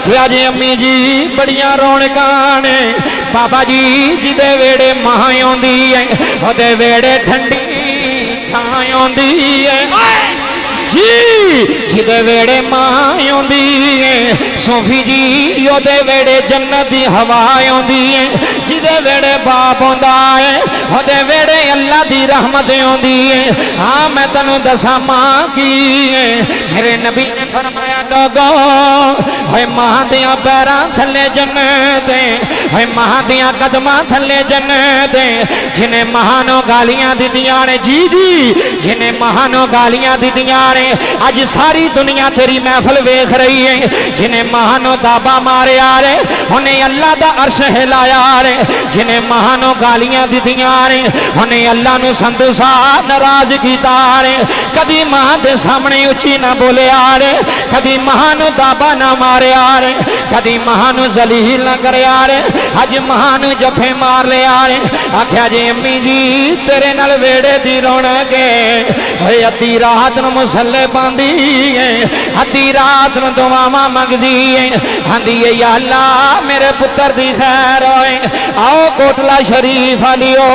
अज अम्मी जी बड़िया रौनकां ने बाबा जी जिदे वेड़े मां आउंदी है ओदे वेड़े ठंडी छां आउंदी है जी जिदे वेड़े मां आउंदी है सोफी जी ओदे वेड़े जन्नत दी हवा आउंदी है जिदे वेड़े बाप आउंदा है ओदे वेड़े अल्लाह दी रहमत आउंदी है। हाँ मैं तैनूं दसां मां की है मेरे नबी ने फरमाया लोगो होए मां दियां पैरां थल्ले जन्नत है मां दियां कदमां थल्ले जन्नत जिन्हें महानो गालियां दित्तियां ने जी जी जिन्हें महानो गालियां दित्तियां ने अज सारी दुनिया तेरी महफल वेख रही है जिन्हें महानो दाबा मारिया रे उन्हें अल्लाह दा अर्श हिलाया रे जिन्हें महानो गालियां दित्तियां रे उन्हें अल्लाह नू संधू सा नाराज कीता रे कदी मां दे सामने उची ना बोलिया रे कदी मां नू दाबा ना मारिया रे कदी मां नू जलील ना करया रे अज मां नू जफे मार लिया रे आख्या जी अम्मी जी तेरे नाल वेड़े दी रौनक है अद्धी रात नू मुसल्ले पांदी है अद्धी रात नू दुआवां मंगदी है आंदी है या अल्लाह मेरे पुत्र दी खैर होए आओ कोटला शरीफ वालियो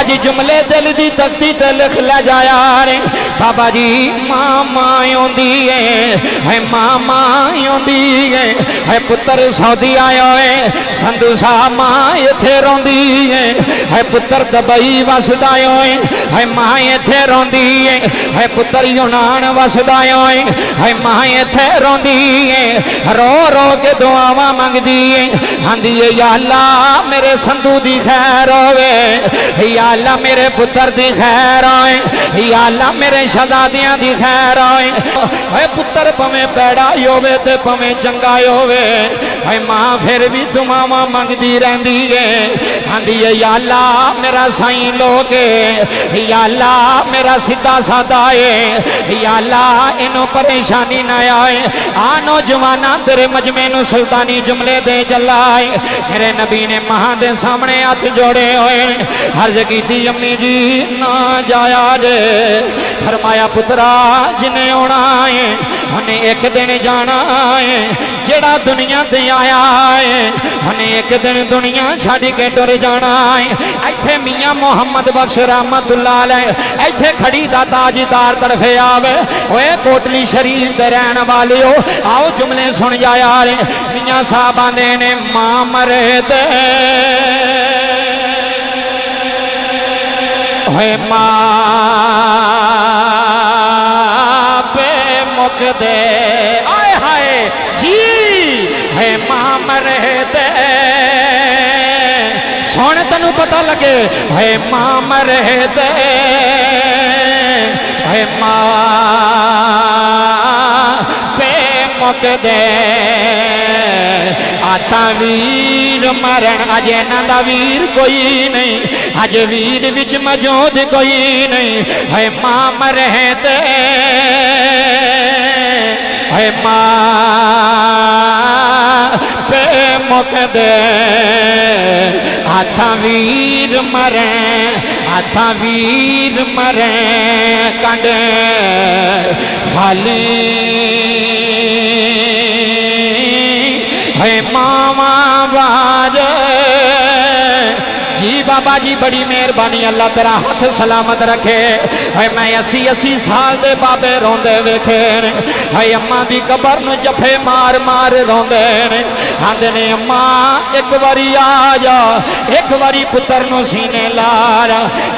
अज जुमले दिल दी तख्ती ते लिख ले जाया रे बाबा जी मां मां आउंदी है मां मां आउंदी है पुत्र सऊदी आया है संधू साहब मां इत्थे रोंदी है पुत्र दुबई वसदा है मां इत्थे रोंदी है पुत्र यूनान वसदा है मां इत्थे रोंदी है रो रो के दुआवां मंगदी है आंदी है या अल्लाह मेरे संधू दी खैर होवे या अल्लाह मेरे पुत्र दी खैर होए या अल्लाह मेरे शहजादियां दी खैर होए पुत्र भवें पैड़ा होवे ते भवें चंगा होवे है मां फिर भी दुआवां मंगदी रहंदी है आंदी है या अल्लाह मेरा साईं लोग या अल्लाह मेरा सीधा सादा है या अल्लाह इनो परेशानी ना आए आ नौजवाना तेरे मजमे नू सुल्तानी जुमले दे चलाए मेरे नबी ने मां दे सामने हाथ जोड़े हुए अर्ज की अम्मी जी ना जाया जे फरमाया पुत्रा जिन्हें आना है उन्हें एक दिन जाना है जेड़ा दुनिया ते आया है उन्हें एक दिन दुनिया छड़ के टुर जाना है इत्थे मियां मोहम्मद बख्श रहमतुल्लाह अलैह इत्थे खड़ी दा ताजदार तरफे आवे ओए कोटली शरीफ दे रहन वाले हो आओ जुमले सुन जाया रे मियां साहब आंदे ने मां मरे ते होए मां पे मुक दे आए हाय जी है मां मरे ते सुन तैनू पता लगे है मां मरे ते है मां पे मुक दे आता वीर मरण अज इन्हां दा वीर कोई नहीं अज वीर विच मौजूद कोई नहीं है मां मरे ते है मां पे मुक दे आथा वीर मरे आथा वीर मरे कंड खाली है मामा बाज जी बाबा जी बड़ी मेहरबानी अल्लाह तेरा हाथ सलामत रखे है मैं 80 साल दे बाबे रोंदे वेखे है अम्मा दी कबर नूं जफे मार मार रोंदे ने आंदे ने अम्मा एक बारी आ जा एक बारी पुत्र नूं सीने ला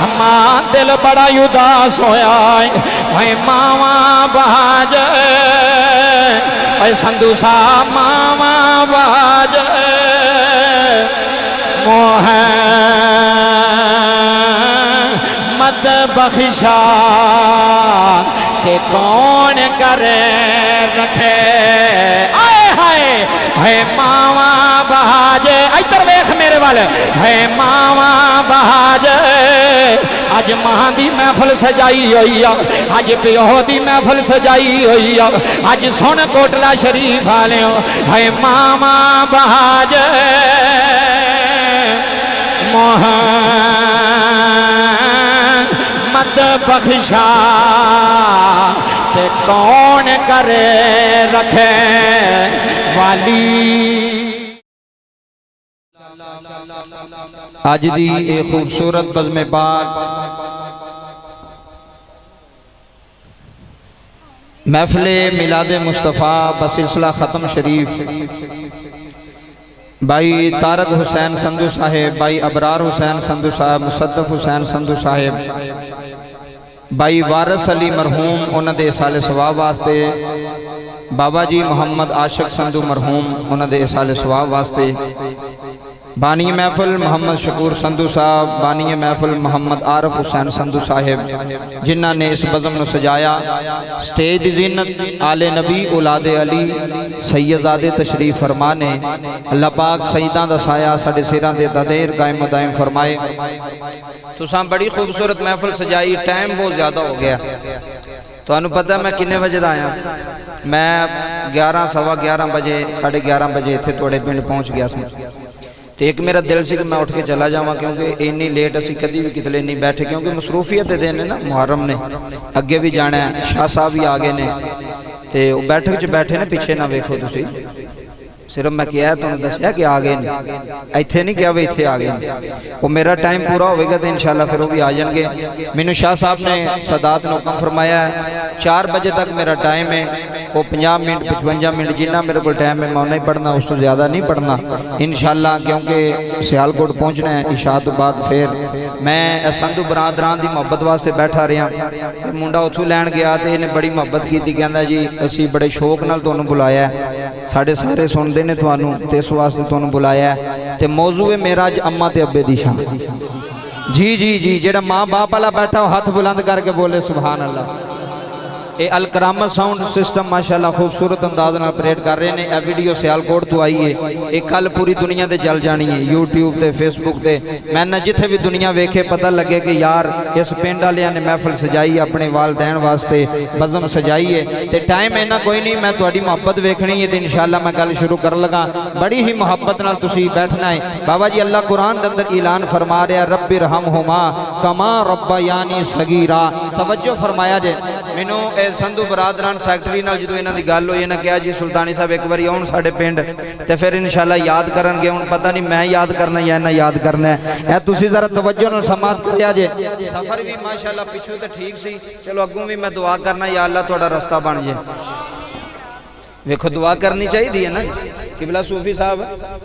अम्मा दिल बड़ा उदास होया है मावा बाज है संधू सा मावा बाज मोह मत बख्शा के कौन करे रखे आए हाय है मावा बहाज इधर वेख मेरे वाल है मावा बहाज अज मां दी महफल सजाई हुई अज प्यो दी महफल सजाई हुई अज सुन कोटला शरीफ वाले है मावा बहाज मोह मत बख्शा ते कौन करे रखे वाली। अज दी ये खूबसूरत बज़्म पाक महफिले मिलादे मुस्तफ़ा बसिलसिला ख़त्म शरीफ भाई तारक हुसैन संधू साहेब, भाई अबरार हुसैन संधू साहब, मुसद्दफ हुसैन संधू साहेब, भाई वारिस अली मरहूम उन्होंने साले सवाब वास्ते, बाबा जी मोहम्मद आशिक संधू मरहूम उन्होंने साले सवाब वास्ते, बानी महफिल मोहम्मद शकूर संधू साहब, बानी महफिल मोहम्मद आरफ हुसैन संधू साहेब जिन्हों ने इस बज़म को सजाया। स्टेज ज़ीनत आले नबी औलादे अली सैयदादे तशरीफ फरमा ने। अल्लाह पाक सईदां दा साया साडे सिरां दे ददेर कायम दायम फरमाए। तुसां बड़ी खूबसूरत महफिल सजाई, टाइम बहुत ज़्यादा हो गया। तुहानू पता मैं किन्ने बजे दा आया? मैं 11 सवा 11 बजे 11:30 बजे इत्थे तुहाडे पिंड पहुँच गया सी। तो एक मेरा दिल से कि मैं उठ के चला जावा, क्योंकि इन्नी लेट असी कभी भी कितने नहीं बैठे, क्योंकि मसरूफियत दे दिन ना मुहर्रम ने अगे भी जाना है। शाह साहब भी आ गए ने तो बैठक च बैठे ने, पीछे ना वेखो तुसी, सिर्फ मैं क्या तुहानू दस्या कि आ गए इत्थे नहीं क्या भी इत्थे आ गए। वो मेरा टाइम पूरा होगा तो इंशाल्लाह फिर वो भी आ जाएंगे। मैनू शाह साहब ने सदात ने हुक्म फरमाया 4 बजे तक मेरा टाइम है। वो 50 मिनट 55 मिनट जिन्ना मेरे को टाइम है मैं उन्ना ही पढ़ना, उस तो ज़्यादा नहीं पढ़ना इंशाल्लाह, क्योंकि सियालकोट पहुँचना है इशा तो बाद। फिर मैं संधू बरादरान की मुहब्बत वास्ते बैठा रहा। मुंडा उतों लैन गया तो इन्हें बड़ी मुहब्बत की, कहता जी असी बड़े शौक नाल तुहानू बुलाया, साढ़े सारे सुनते ने तुहानू ते इस वास्ते तुहानू बुलाया। तो मौजू है मेरा अज अम्मा ते अब्बे दी शान। जी जी जी, जेड़ा माँ बाप वाला बैठा हो हाथ बुलंद करके बोले सुभान अल्लाह। ये अल करामत साउंड सिस्टम माशाल्लाह खूबसूरत अंदाज में ऑपरेट कर रहे हैं। यह वीडियो सियालकोट तो आई है, ये कल पूरी दुनिया से चल जानी है, यूट्यूब ते फेसबुक ते। मैं जिथे भी दुनिया वेखे पता लगे कि यार इस पिंड वालियां ने महफिल सजाई, अपने वालदैन वास्ते बज़म सजाई है। तो टाइम इन्ना कोई नहीं, मैं तुहाडी मुहब्बत वेखनी है तो इंशाल्लाह मैं गल शुरू कर लगा। बड़ी ही मुहब्बत नाल तुसी बैठना है। बाबा जी अल्लाह कुरान के अंदर ऐलान फरमा रहा रब्बिरहमहुमा कमा रब्बयानी सगीरा। तवज्जो फरमाया जे। मैनू संधू बरादरान सैकटरी नाल जो इन्हां दी गल होई, इन्हां कहा जी सुल्तानी साहब एक बारी आउण साडे पिंड ते फिर इंशाल्लाह याद करनगे। हुण पता नहीं मैं याद करना या इन्हां याद करना है। तुसीं जरा तवज्जो नाल समात करिया जे। सफर भी माशाल्लाह पिछों तो ठीक सी, चलो अगों भी मैं दुआ करना या अल्लाह तुहाडा रास्ता बन जाए। वेखो दुआ करनी चाहिए ना किबला सूफी साहब,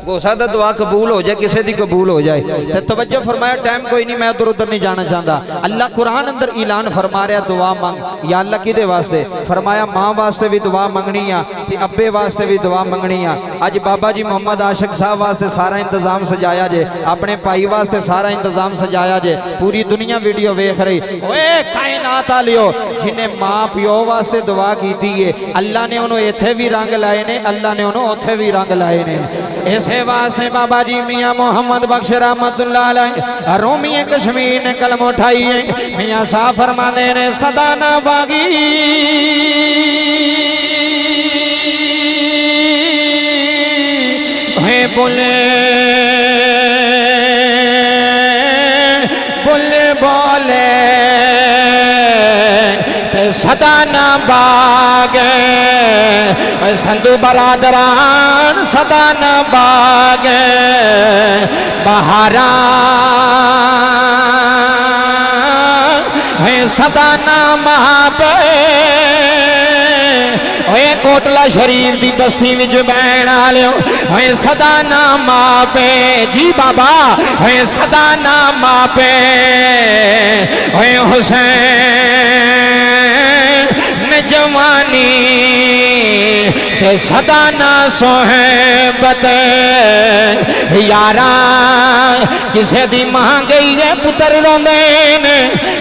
हो सकता दुआ कबूल हो जाए, किसी की कबूल हो जाए। तो तवज्जो फरमाया, टाइम कोई नहीं, मैं उधर उधर नहीं जाना चाहता। अल्लाह कुरान अंदर ऐलान फरमा रहा दुआ मंग। या अल्लाह किदे वास्ते फरमाया? माँ वास्ते भी दुआ मंगनी आ, अब्बे वास्ते भी दुआ मंगनी आ। अज बाबा जी मोहम्मद आशिक साहब वास्ते सारा इंतजाम सजाया जे, अपने भाई वास्ते सारा इंतजाम सजाया जे। पूरी दुनिया वीडियो वेख रही। ओए कायनात वालियो, जिन्हें माँ प्यो वास्ते दुआ की है अल्लाह ने उन्होंने इत्थे भी रंग लाए ने, अल्लाह ने उन्होंने उत्थे भी रंग लाए ने। इसे वास्ते बाबा जी मियाँ मोहम्मद बख्श रहमतुल्लाह अलैह रोमी कश्मीर ने कलम उठाई है। मियाँ साहब फरमाते ने सदा ना बागी बोले बोले बोले सदा ना बागे संधू बरादरान सदा ना बागे बहारा है सदा ना महापे। कोटला शरीफ की बस्ती विच बैण आलियो है सदा ना मापे। जी बाबा है सदा ना मापे। है हुसैन जवानी ते सदा ना सोहबत यारा। किसे दी मां गई है पुत्र रोंदे ने,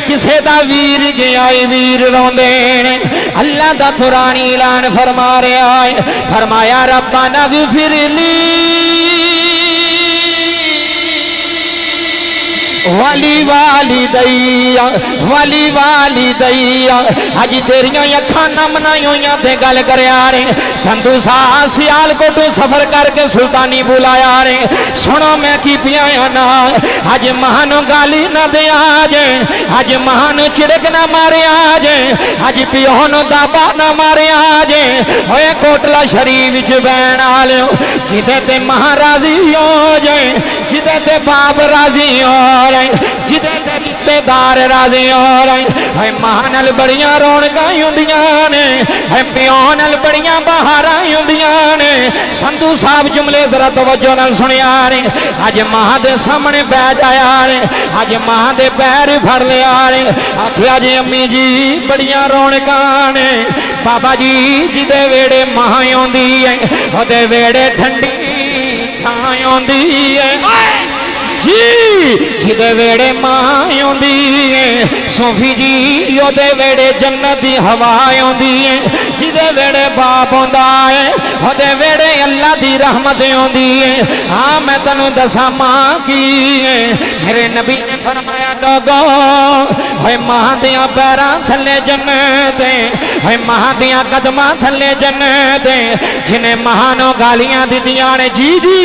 किसे दा वीर गया वीर रोंदे ने। अल्लाह दा कुरान ऐलान फरमा रहा है, फरमाया रब्बाना ग़फ़िरली वाली वाली दैया वाली वाली दैया अज तेरिया अखा नम नहीं ते गल कर रे संधू शाह सियालकोट सफर करके सुल्तानी बुलाया रे सुनो मैं की पिया ना अज महान गाली न दे आज अज महान चिड़क न मारे आज अज पिओ न दाबा न मारे आज होए कोटला शरीफ च बैन आलो जिदे ते महाराजी हो जाए जिदे ते बाप राजी हो रहे जिदे ते रिश्तेदार राजी हो रहे है महानल बड़ियां रौनकां हुंदियां ने है पिओ नाल बड़ियां बहारां हुंदियां ने संधू साहब जुमले जरा तवज्जो नाल सुनिया रे अज मां दे सामने बैठ आया रे अज मां दे पैर फड़ लिया रे आखिया जी अम्मी जी बड़ियां रौनकां ने बाबा जी जिदे वेड़े मां आउंदी है ओदे वेड़े ठंडी छां आउंदी है जी जिदे वेड़े मां आउंदी है सोफी जी ओदे वेड़े जन्नत दी हवा आउंदी है जिदे वेड़े बाप आउंदा है ओदे वेड़े अल्लाह दी रहमत आउंदी है हाँ मैं तैनूं दसां मां की है मेरे नबी ने फरमाया डोगो होए मां दियां पैरां थल्ले जन्नत है मां दियां कदमां थल्ले जन्नत जिन्हें महानो गालियां दित्तियां ने जी जी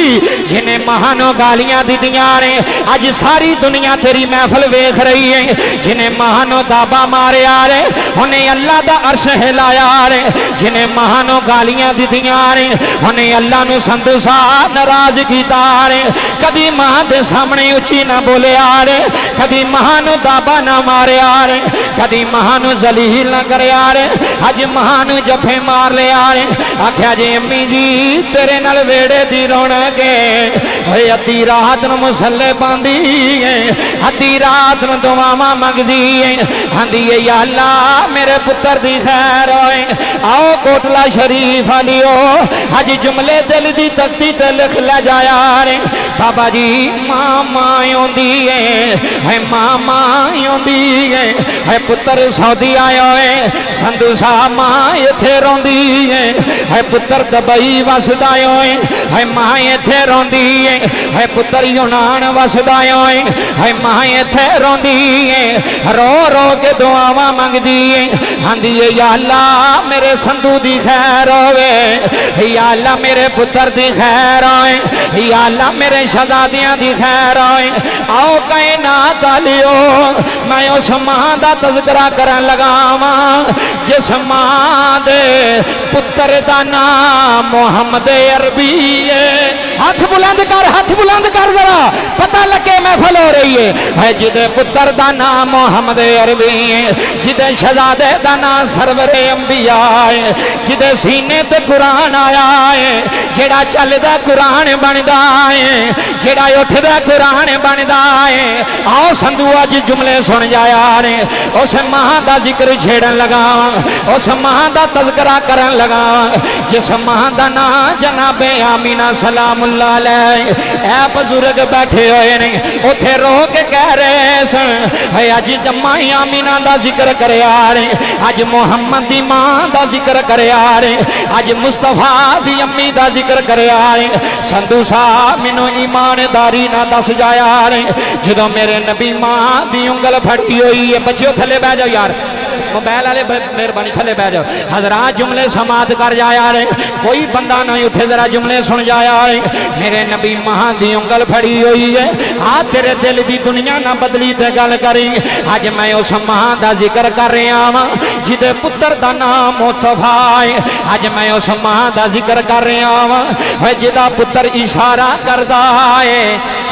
जिन्हें महानो गालियां दित्तियां ने अज सारी दुनिया तेरी महफल वेख रही है जिन्हें महानो दाबा मारिया रे उन्हें अल्लाह दा अर्श हिलाया रे जिन्हें महानो गालियां दित्तियां रे उन्हें अल्लाह नू संधू साहब नाराज कीता रे कभी मां दे सामने उची ना बोलिया रे कभी महानो दाबा ना मारिया रे कभी महानो जलील ना करया रे अज महानो जफे मार लिया रे आख्या जी अम्मी जी तेरे नाल वेड़े दी रौनक है अद्धी रात नू मुसल्ले पांदी है अद्धी रात नू दुआवां मंगदी है आंदी है या अल्लाह मेरे पुत्र दी खैर होए आओ कोटला शरीफ वालियो अज जुमले दिल दी तख्ती ते लिख ले जाया रे बाबा जी मां मां आउंदी है मां मां आउंदी है पुत्र सऊदी आया है संधू साहब मां इथे रोंदी है पुत्र दुबई वसदा है मां इथे रोंदी है पुत्र यूनान वसदा है मां इथे रोंदी है रो रो के दुआवां मंगदी है आंदी है या अल्लाह मेरे संधू दी खैर होवे या अल्लाह मेरे पुत्र दी खैर होए या अल्लाह मेरे शहजादियां दी खैर होए आओ कायनात वालियो मैं उस मां दा तज़किरा करन लगा वां जिस मां दे पुत्र दा नाम मोहम्मद अरबी है हाथ बुलंद कर जरा पता लगे महफल हो रही है जिदे पुत्र दा नाम मोहम्मद अरबी है जिदे शहजादे दा नाम सरवर अंबिया है जिदे सीने ते कुरान आया है जेड़ा चलदा कुरान बनदा है जेड़ा उठदा कुरान बनदा है आओ संधू अज जुमले सुन जाया रे उस मां दा जिक्र छेड़न लगा उस मां दा तज़किरा करन लगा जिस मां दा नाम जनाबे आमीना सलामुल्लाह अलैह ऐ बुजुर्ग बैठे हुए ने उथे रो के कह रहे सन अज जम्मा आमीना दा जिक्र करया रे अज मुहम्मद दी मां दा जिक्र करया रे अज मुस्तफा दी अम्मी दा जिक्र करया रे संधू साहब मैनू ईमानदारी ना दस जाया रे जदों मेरे नबी मां दी उंगल फड़ी हुई है बच्चों थले बह जाओ यार मोबाइल वाले मेहरबानी थले बह जाओ हजरात जुमले समाप्त कर जाया रे कोई बंदा नहीं उठे जरा जुमले सुन जाया रे मेरे नबी मां दी उंगल फड़ी हुई है आ तेरे दिल दी दुनिया ना बदली ते गल करी अज मैं उस मां दा जिक्र कर रहा वां जिदे पुत्र दा नाम मुस्तफा है अज मैं उस मां दा जिक्र कर रहा वां जिदा पुत्र इशारा करदा है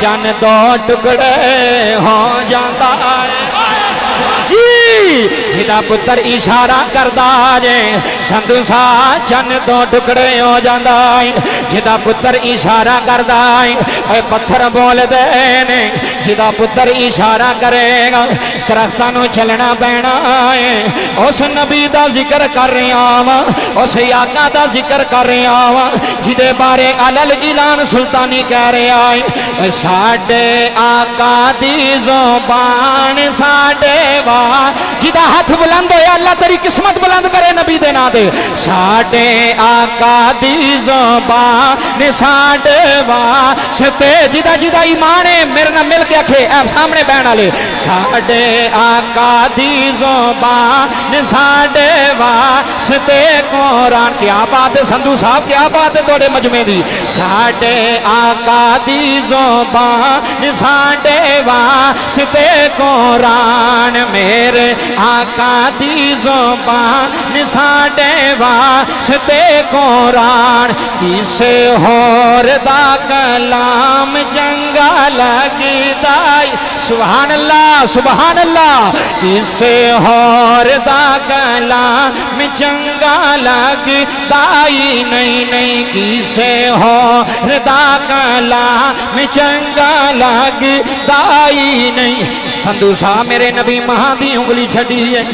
चन दो टुकड़े हो जाता है जी जिदा पुत्र इशारा करदा जे संधू साहब चन दो टुकड़े हो जाता है जिदा पुत्र इशारा करदा है पत्थर बोलदे ने जिदा पुत्र इशारा करेगा दरख्तां नूं चलना पैना है उस नबी दा जिक्र कर रहा वां उस आका दा जिक्र कर रहा वां जिदे बारे अलल ऐलान सुल्तानी कह रहा है साडे आका दी ज़ुबान साडे जिदा हाथ बुलंद होया अल्लाह तेरी किस्मत बुलंद करे नबी दे नाम दे साडे आका दी ज़ुबान साडे वास्ते जिदा जिदा ईमान है मेरे नाल मिल के आखे सामने बहन वाले साडे आका दी ज़ुबान साडे वास्ते कुरान। क्या बात है संधू साहब, क्या बात है थोड़े मजमे दी। साडे आका दी ज़ुबान साडे वास्ते कुरान, मेरे आका दी ज़ुबान साडे वास्ते कुरान। किसे होर दा कलाम चंगा लगदा, सुभान अल्लाह सुभान अल्लाह। किसे होर दा कलाम चंगा लगदा नहीं, नहीं किसे होर दा कलाम चंगा लगदा नहीं। संधू साहब मेरे नबी महा दी उंगली छड़ी है,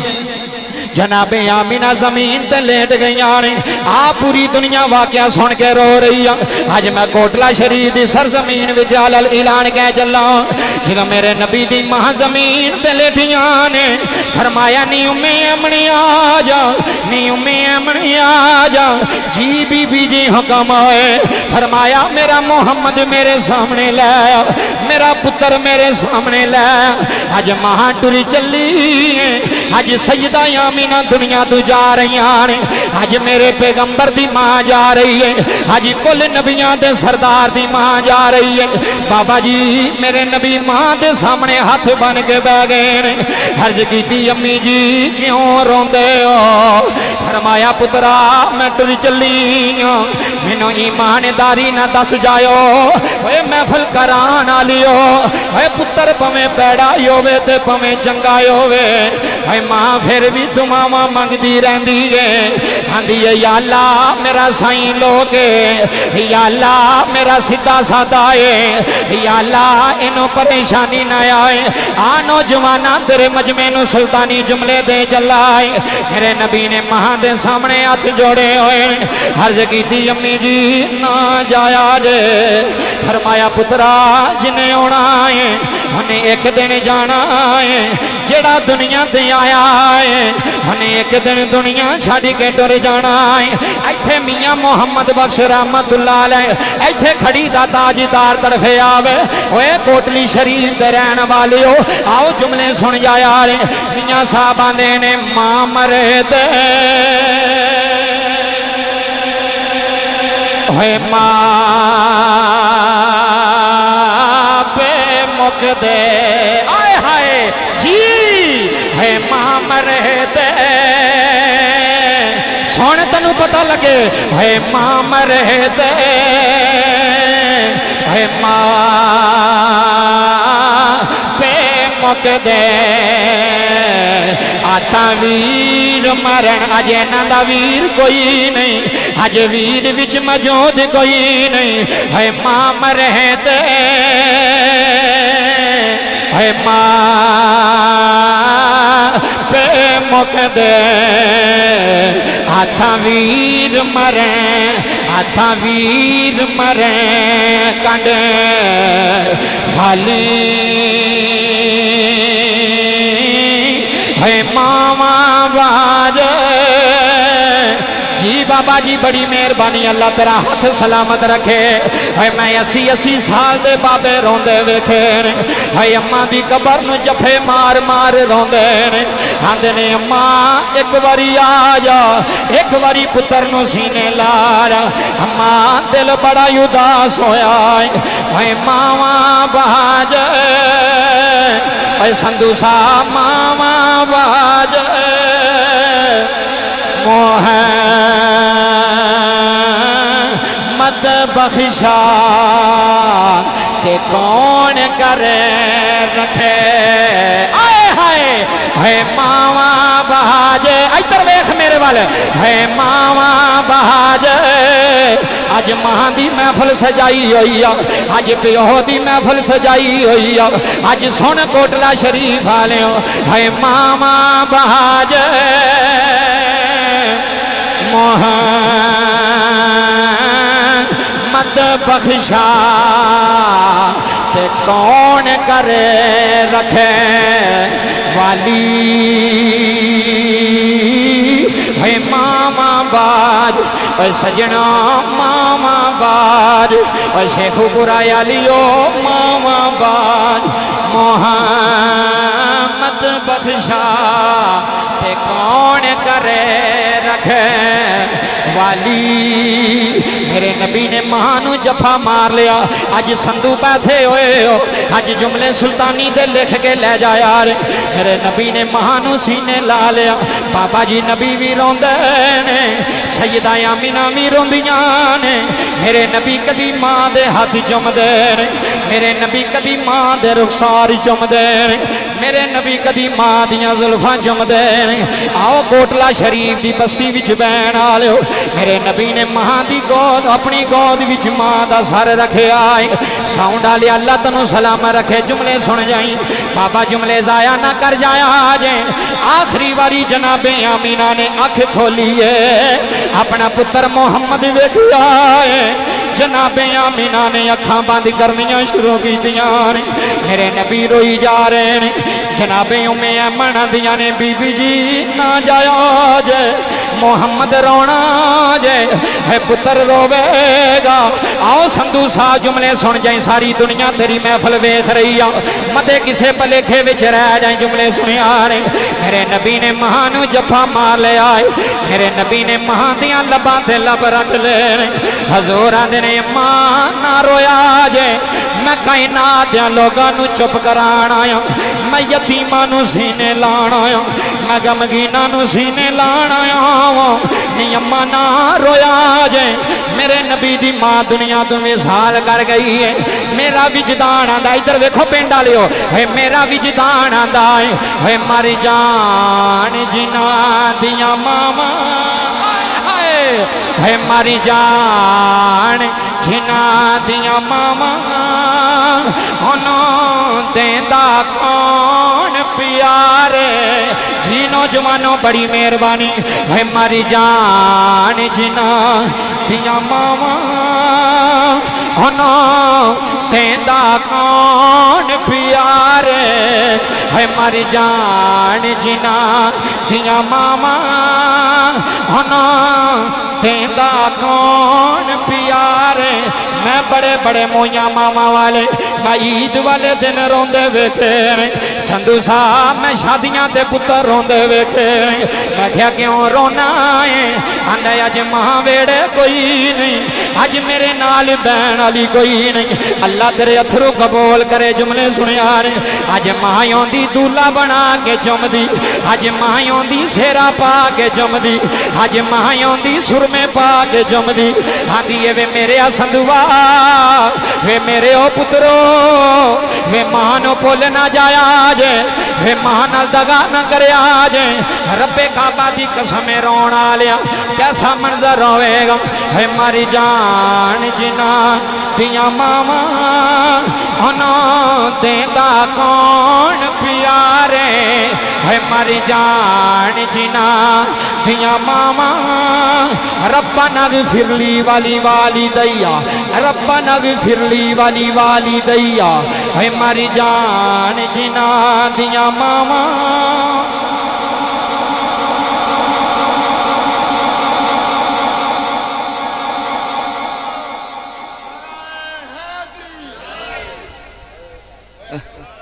जनाबे आमीना जमीन ते लेट गई ने। आ पूरी दुनिया वाकया सुन के रो रही है। अज मैं कोटला शरीफ की सरजमीन विच अलल ऐलान कह चला, जो मेरे नबी दी महा जमीन ते लेटिया ने फरमाया नी उम्मे अमनी आ जा, नी उम्मे अमनी आ जा। जी बीबी जी हुक्म होए, फरमाया मेरा मोहम्मद मेरे सामने लै, मेरा पुत्र मेरे सामने लै। अज महा टुरी चली है, अज सजदा आमीना दुनिया तू जा रही ने। अज मेरे पैगंबर दी मां जा रही है, अज कुल नबियां दे सरदार दी मां जा रही है। बाबा जी मेरे नबी मां दे सामने हाथ बन के बह गए ने। अर्ज की अम्मी जी क्यों रोंदे हो? फरमाया पुत्रा मैं टुर चली हाँ, मैनू ईमानदारी ना दस जायो, ओए महफिल करान वालियो। ओए पुत्र पवें पैड़ा ही होवे ते पवें चंगा ही होवे, ओए मां फिर भी दुआवां मंगदी रहंदी है। आंदी है या अल्लाह मेरा साईं लोके, या अल्लाह मेरा सीधा साधा है, या अल्लाह इनो परेशानी ना आए। आ नौजवाना तेरे मजमे नू सुल्तानी जुमले दे चलाए। मेरे नबी ने महा दे सामने हाथ जोड़े हुए, अर्ज की अम्मी जी ना जाया जे। फरमाया पुत्रा जिन्हें आना है उन्हें एक दिन जाना है, जेड़ा दुनिया ते आया है उन्हें एक दिन दुनिया छड़ के टुर जाना है। इत्थे मियां मोहम्मद बख्श रहमतुल्लाह अलैह इत्थे खड़ी दा ताजदार तरफे आवे। ओए कोटली शरीफ दे रहन वाले हो, आओ जुमले सुन जाया रे। मियां साहब आंदे ने मां मरे ते ओए मां पे मुक दे, आए हाय जी है मां मरे दे। सुन तेनू पता लगे है मां मरे दे, है मां पे मुक दे। आता वीर मरण अज इन्हां दा वीर कोई नहीं, अज वीर विच मौजूद कोई नहीं। है मां मरे दे, है मां पे मुक दे। आथा वीर मरे, आथा वीर मरे कंड खाली है मामा बाज। जी बाबा जी बड़ी मेहरबानी, अल्लाह तेरा हाथ सलामत रखे। है मैं 80-80 साल दे बाबे रोंदे वेखे ने। है अम्मा दी कबर नू जफे मार मार रोंदे ने। आंदे ने अम्मा एक बारी आ जा, एक बारी पुत्र नू सीने ला। अम्मा दिल बड़ा उदास होया है मावा बाज। है संधू साहब मावा बाज मोहम्मद बख्शा के कौन करे रखे। आए हाय है मावा बहाज, इधर वेख मेरे वाले है मावा बहाज। अज मां दी महफिल सजाई हुई आ, अज प्यो दी महफिल सजाई हुई आ। अज सुन कोटला शरीफ वाले है मावा बहाज मोहम्मद बख्शा ते कौन करे रखे वाली। है मामा बाज सजना मामा बाज। और शेखुपुरा आलियो मामा बाज मोहम्मद बख्शा ते कौन करे रखे वाली। मेरे नबी ने महानू जफा मार लिया। अज संधू बैठे हुए हो, अज जुमले सुल्तानी दे लिख के ले जा यार। मेरे नबी ने महानू सीने ला लिया। बाबा जी नबी भी रोंदे ने, सैयदा आमिना भी रोंदियां ने। मेरे नबी कभी मां दे हाथ चुमदे ने, मेरे नबी कभी मां दे रुखसार चुमदे ने, मेरे नबी कभी मां दियां जुल्फां चुमदे ने। आओ कोटला शरीफ दी बस्ती विच बैण आलियो, मेरे नबी ने मां दी गोद अपनी गोद विच मां दा सर रखिया है। साउंड वाले अल्लाह तनु सलाम रखे। जुमले सुन जाई बाबा, जुमले जाया ना कर जाया जे। आखिरी बारी जनाबे आमीना ने अख खोली है, अपना पुत्र मोहम्मद वेखिया है। जनाबे आमीना ने अखां बंद करनियां शुरू कीतियां ने। मेरे नबी रोई जा रहे ने। जनाबे उम्मे ऐमन दियां ने बीबी जी ना जाया जे, मोहम्मद रोना जे, है पुत्र रोवेगा। आओ संधू साहब जुमले सुन जाए, सारी दुनिया तेरी महफल वेख रही आ, मते किसे भलेखे विच रह जाए। जुमले सुनिया ने। मेरे नबी ने महानू जफा मार लिया है। मेरे नबी ने महा दियां लबां ते लब रख ले। हजूर आंदे ने मां ना रोया जे, मैं कायनात दे लोगां नू चुप कराण आया, मैं यतीमां नू सीने लाण आया, मैं गमगीना नू सीने लाण आया। नी अम्मा ना रोया जे, मेरे नबी दी मां दुनिया तो विसाल कर गई है। मेरा विजदान आंदा, इधर देखो पिंड वालियो, है मेरा विजदान आंदा है मर जान जिना दिया मामा, है मर जान जिना दिया मामा, देंदा कौन प्यारे। जी नौजवानों बड़ी मेहरबानी, है मरी जान जिना दिया मामा, देंदा कौन प्यारे। है मरी जान जिना दिया मामा, देंदा कौन प्यारे। मैं बड़े बड़े मोइया मामा वाले मैं ईद वाले दिन रोंदे वेखे। संधू साहब मैं शादियां ते पुत्र रोंदे वेखे। मैं क्या क्यों रोना है? आंदा अज मां वेड़े कोई नहीं, अज मेरे नाल बहन वाली कोई नहीं। अल्लाह तेरे अथरू कबूल करे। जुमले सुनिया ने। अज मां आंदी दूल्हा बना के चुमदी, अज मां आंदी सेरा पा के चुमदी, अज मां आंदी सुरमे पा के चुमदी। आंदी वे मेरे संधुआ, वे मेरे ओ पुत्रो, वे मां नो भुल ना जाया जे, वे मां नाल दगा ना करया जे। रब्बे काबा दी कसम रोना लिया, कैसा मंजर होवेगा। है मारी जान जिना दिया मामा, देंदा कौन प्यारे। है मारी जान जिना दिया मामा, रब्बा नगफिर ली वाली वाली दैया, रब्बा नगफिर ली वाली वाली दैया। है मारी जान जिना दिया मामा।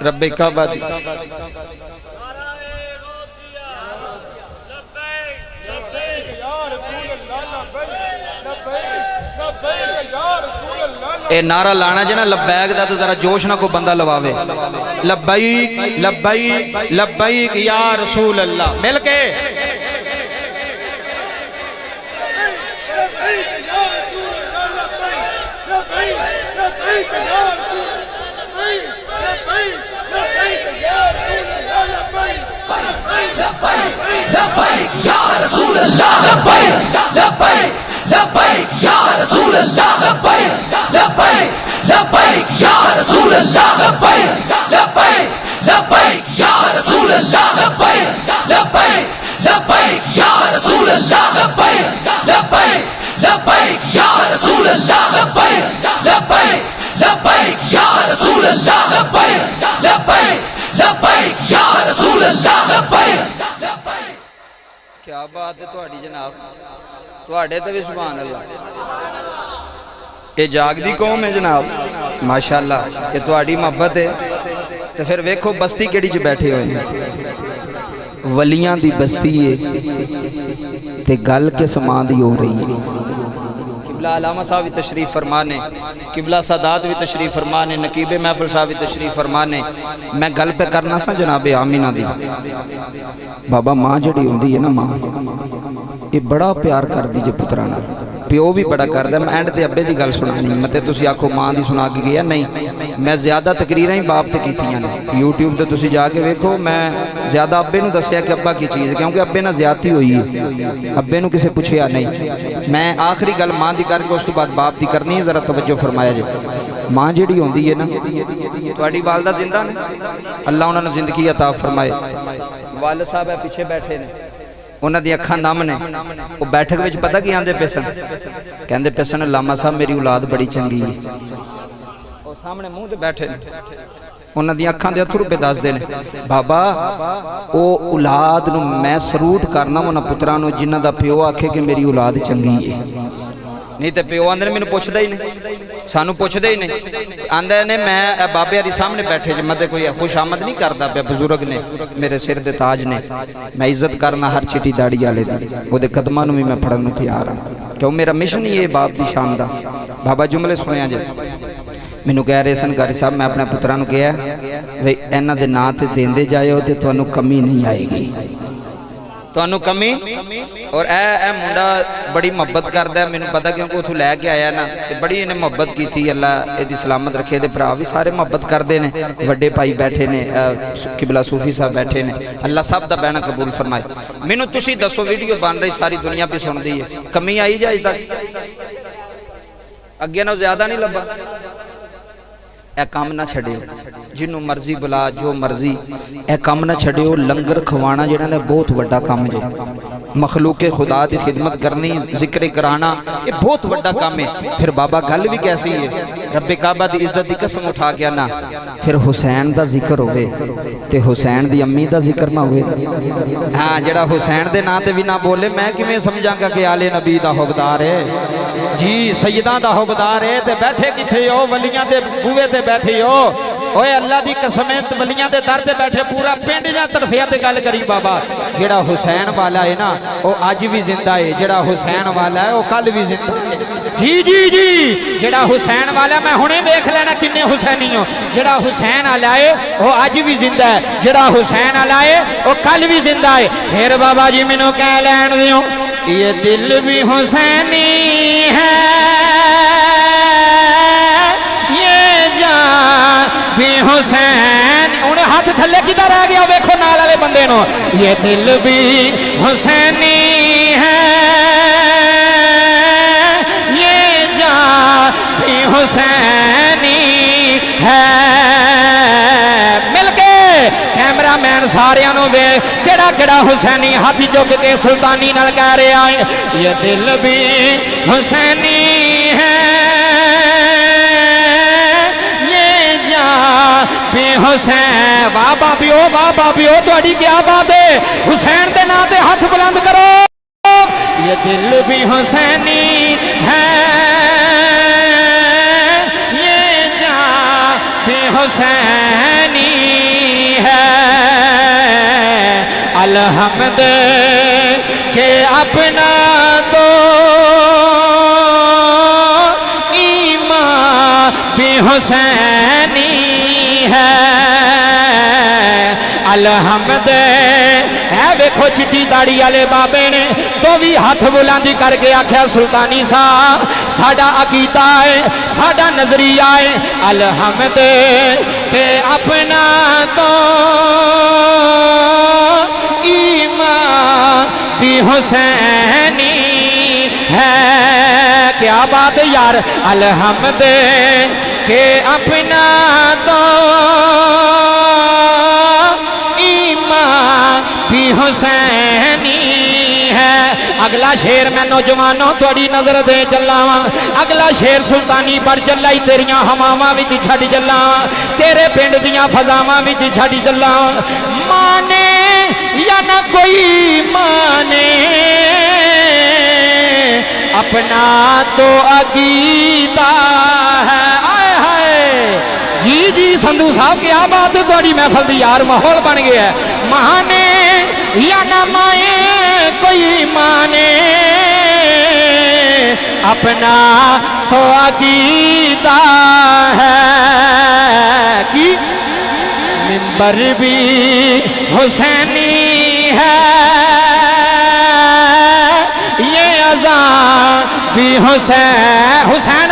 रब्बे काबा दी ए नारा लाना जना लब्बैक दा तो जरा जोश ना को बंदा लवावे। लब्बैक लब्बैक लब्बैक या रसूल अल्लाह मिल के। लब्बैक या रसूल अल्लाह, लब्बैक लब्बैक लब्बैक या रसूल अल्लाह, लब्बैक लब्बैक लब्बैक या रसूल अल्लाह, लब्बैक लब्बैक लब्बैक या रसूल अल्लाह, लब्बैक लब्बैक लब्बैक या रसूल अल्लाह, लब्बैक लब्बैक लब्बैक या रसूल अल्लाह, लब्बैक लब्बैक लब्बैक या रसूल अल्लाह, लब्बैक लब्बैक लब्बैक या रसूल अल्लाह, लब्बैक। क्या बात है तुहाडी जनाब, तुहाडे ते भी सुभान अल्लाह। ये जागदी कौम है जनाब, माशाअल्लाह, ये तुहाडी मोहब्बत है। तो फिर वेखो बस्ती केड़ी च बैठे हुए हैं, वलियां दी बस्ती है ते गल किस मां दी हो रही है। किबला अलामा साहब भी तशरीफ फरमाने, किबला सादात भी तशरीफ फरमाने, नकीबे महफिल साहब भी तशरीफ फरमाने। मैं गल पे करना सा जनाबे आमीना दी। बाबा मां जड़ी हुंदी है ना, मां ये बड़ा प्यार कर दी जे पुत्रा नाल, प्यो भी बड़ा करदा। मैं एंड ते अब्बे दी गल सुनानी, मते तुसी आखो मां दी सुना के गया, नहीं मैं ज्यादा तकरीरां ही बाप ते कीतियां ने। यूट्यूब ते तुसी जाके वेखो, मैं ज्यादा अब्बे नूं दस्सिया कि अब्बा की चीज़, क्योंकि अब्बे नाल ज्यादती हुई है, अब्बे नूं किसे पुछया नहीं। मैं आखिरी गल मां दी करके उस तो बाद बाप दी करनी है, जरा तवज्जो फरमाया जे। मां जिहड़ी होंदी है ना, तुहाडी वालदा जिंदा ने, अल्लाह उन्हां नूं जिंदगी अता फरमाए। वालिद साहब है पिछे बैठे ने, उन्हां दी अखां नम ने। वो बैठक विच पता की आंदे पे सन, कहंदे पे सन लामा साहब मेरी औलाद बड़ी चंगी है। वो सामने मुंह ते बैठे ने, उन्हां दी अखां दे अथरू पे दसदे ने, बाबा ओ औलाद नूं मैं सरूट करना उन्हां पुत्रां नूं जिन्हां दा प्यो आखे कि मेरी औलाद चंगी है। नहीं तो प्यो आंदे मैनू पुछदा ही नहीं, सानू पुछदे ही नहीं। आंदे ने मैं बाबे हरी सामने बैठे जे, मते कोई खुश आमद नहीं करता पे, बुजुर्ग ने मेरे सिर दे ताज ने, मैं इज्जत करना हर चिट्टी दाड़ी वाले दी, ओदे कदमां नूं भी मैं फड़न नूं तैयार हां, क्यों मेरा मिशन ही है बाप दी शान दा। बाबा जुमले सुनिया जे, मैनू कह रहे सन कारी साहब मैं अपने पुत्रां नूं कहा वे इन्हां दे नां ते देंदे जाओ ते तुहानूं कमी नहीं आएगी, तुहानूं कमी। और ए मुंडा बड़ी मोहब्बत करदा है, मैनूं पता क्योंकि उथों लैके आया ना, ते बड़ी इन्हें मोहब्बत की थी। अल्लाह इहदी सलामत रखे, दे भरा भी सारे मोहब्बत करते हैं, वड्डे भाई बैठे ने, किबला सूफी साहब बैठे ने, अल्लाह सब दा बहना कबूल फरमाए। मैनूं तुसीं दसो, वीडियो बन रही सारी दुनिया पे सुनदी है, कमी आई जाए तक अगे नाल ज्यादा नहीं लब्बा। ए काम ना छड़ियो, जिन्हों मर्जी बुला जो मर्जी, ए काम ना छड़ियो। लंगर खवाना जिहड़ा ने बहुत वड्डा काम जे, मखलूके खुदा की खिदमत करनी, जिक्र कराना, ये बहुत वड्डा काम है। फिर बाबा गल भी कैसी है, रब्बे काबा की इज्जत की कसम उठा के ना, फिर हुसैन का जिक्र होवे ते हुसैन की अम्मी का जिक्र ना होवे। हाँ, जड़ा हुसैन के नाम से भी ना बोले, मैं किवें समझांगा कि आले नबी का हकदार है जी, सैयदां दा हकदार है। ते बैठे किथे हो, वलियां दे बूहे ते बैठे हो। ओए अल्लाह दी कसम है, वलियां दे दर ते बैठे पूरा पिंड जां तरफिया ते गल करी बाबा। जेड़ा हुसैन वाला है ना, वो अज भी जिंदा है, जेड़ा हुसैन वाला है वो कल भी जिंदा है। जी जी जी, जेड़ा हुसैन वाला, मैं हुणे वेख लेना किन्ने हुसैनी हो। जेड़ा हुसैन वाला है वो अज भी जिंदा है, जेड़ा हुसैन वाला है वो कल भी जिंदा है। फिर बाबा जी मैनू कह लैण दियो, ये दिल भी हुसैनी है, ये जान भी हुसैन। उन्हें हाथ थले किधर आ गया, वेखो नाल वाले बंदे नो। ये दिल भी हुसैनी है, ये जान भी हुसैनी है। मिलके कैमरा मैन सारियां नूं वे, केड़ा केड़ा हुसैनी हाथ चुक के सुल्तानी नाल कह रहा है, ये दिल भी हुसैनी है, ये जान भी हुसैन। वाह बाबियो, वाह बाबियो, तुहाडी क्या बात है। हुसैन के नाम से हाथ बुलंद करो। ये दिल भी हुसैनी है, ये जान भी हुसैनी है। अलहमद के अपना तो ईमान भी हुसैनी है। अलहमद है, वेखो चिट्टी दाड़ी वाले बाबे ने तो भी हाथ बुलंदी करके आख्या, सुल्तानी साहब साडा अकीदा है, साडा नजरिया है। अलहमद के अपना तो ईमान भी हुसैनी है। क्या बात यार, अलहमद के अपना तो ईमान भी हुसैनी है। अगला शेर मैं नौजवानों थोड़ी नजर दे चला, अगला शेर सुल्तानी पर चला ही तेरिया हवावां विच छड़ चला, तेरे पिंड दियां फजावां विच छड़ चला। माने या ना कोई माने, अपना तो अकीदा है। आए हाय जी जी संधू साहब क्या बात है, थोड़ी महफल दी यार माहौल बन गया है। माने या ना माए कोई माने, अपना तो अकीदा है कि मिंबर भी हुसैनी है, ये अज़ान भी हुसैन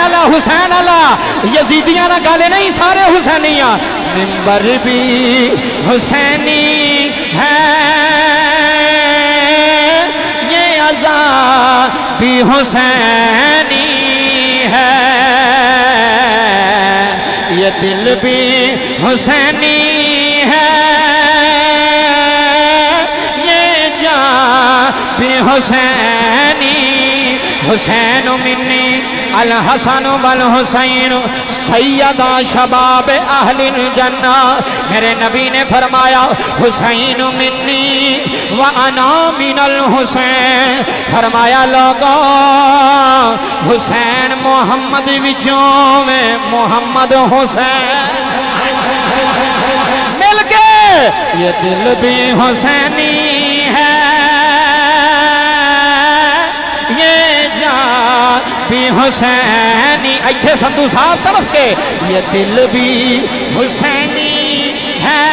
अला यजीदियां ना गाले नहीं, सारे हुसैनिया। मिंबर भी हुसैनी है, ये अज़ान भी हुसैनी है, ये दिल भी हुसैनी है, ये जान भी हुसैनी। हुसैन मिन्नी अल हसन वल हुसैन सैयदा शबाब अहलिल जन्ना। मेरे नबी ने फरमाया हुसैन मिन्नी व अना मिनल हुसैन। फरमाया लोगों हुसैन मोहम्मद विचों में मोहम्मद हुसैन मिलके ये दिल भी हुसैनी है, ये जान भी हुसैनी। ऐसे संधू साहब तरफ के ये दिल भी हुसैनी है,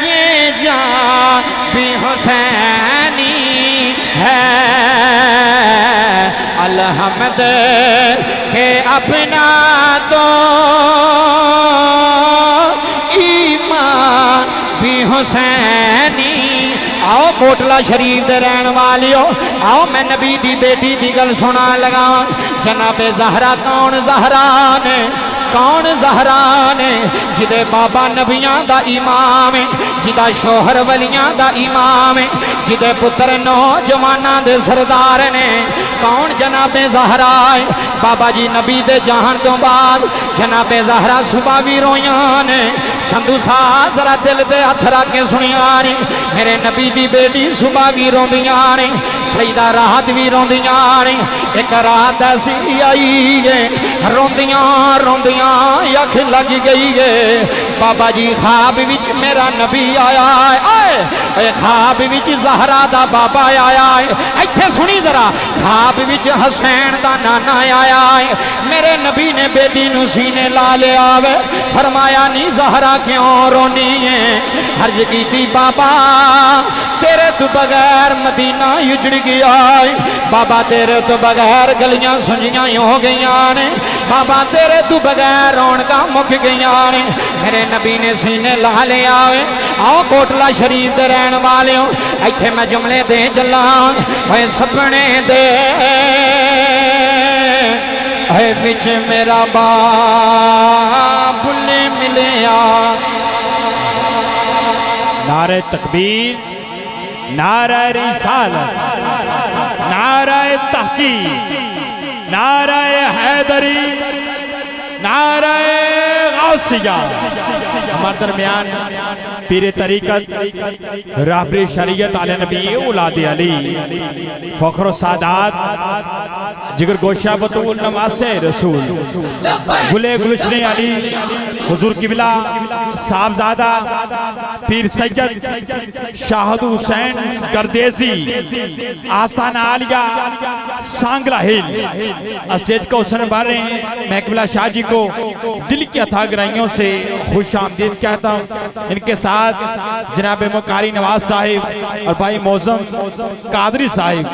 ये जान भी हुसैनी है। अलहमद के अपना तो ईमान भी हुसैनी। आओ कोटला शरीफ दे रहन वालियो, आओ मैं नबी दी बेटी दी गल सुना लगा। जनाबे ज़हरा कौन ज़हरा ने, कौन ज़हरा ने जिदे बाबा नबियां दा इमाम है, जिदा शोहर वलियां दा इमाम है, जिदे पुत्र नौजवाना दे सरदार ने। कौन जनाबे ज़हरा है? बाबा जी नबी दे जहान तो बाद जनाबे ज़हरा सुबह भी रोइयां ने। संधू साहब जरा दिल दे हथ रख के सुनिया ने, मेरे नबी दी बेटी सुबह भी रोंदियां ने, सईदा राहत भी रोंदियां ने। एक रात ऐसी आई है रोंदियां रोंदियां अख लग गई है। बाबा जी ख्वाब विच मेरा नबी आया है, ख्वाब विच ज़हरा दा बाबा आया है। इत्थे सुनी जरा, ख्वाब विच हुसैन दा नाना आया है। मेरे नबी ने बेटी नू सीने ला लिया वे, फरमाया नी ज़हरा क्यों रोनी है? हर्ज की बाबा तेरे तो बगैर मदीना उजड़ गया है, बाबा तेरे तो बगैर गलियां सुंजियां हो गई ने, बाबा तेरे तो बगैर रौनक मुक गई ने। मेरे नबी ने सीने ला लिया वे। आओ कोटला शरीफ दे रहन वालियों, इत्थे मैं जुमले दे चला होए सपने दे बिच मेरा बाबुल मिलिया। नारे तकबीर, नारा रिसालत, नारा तहकीक, नारा हैदरी, नारा गौसिया। हमारे दरमियान पीर तरीकत राहबरे शरीयत आले नबी औलादे अली फखर सादात जिगर गोशा बतूल नवासे रसूल गुले गुलशने अली हुजूर किबला साहबजादा पीर सैयद शाहद हुसैन गर्देजी आसान आलिया सांगला हिल स्टेज को हुसन भर रहे हैं। मैं किबला शाह जी को दिल की अथाह गहराइयों से खुश आमदीद कहता हूँ। इनके साथ जनाब मुकारी नवाज साहिब और भाई मौजम कादरी साहिब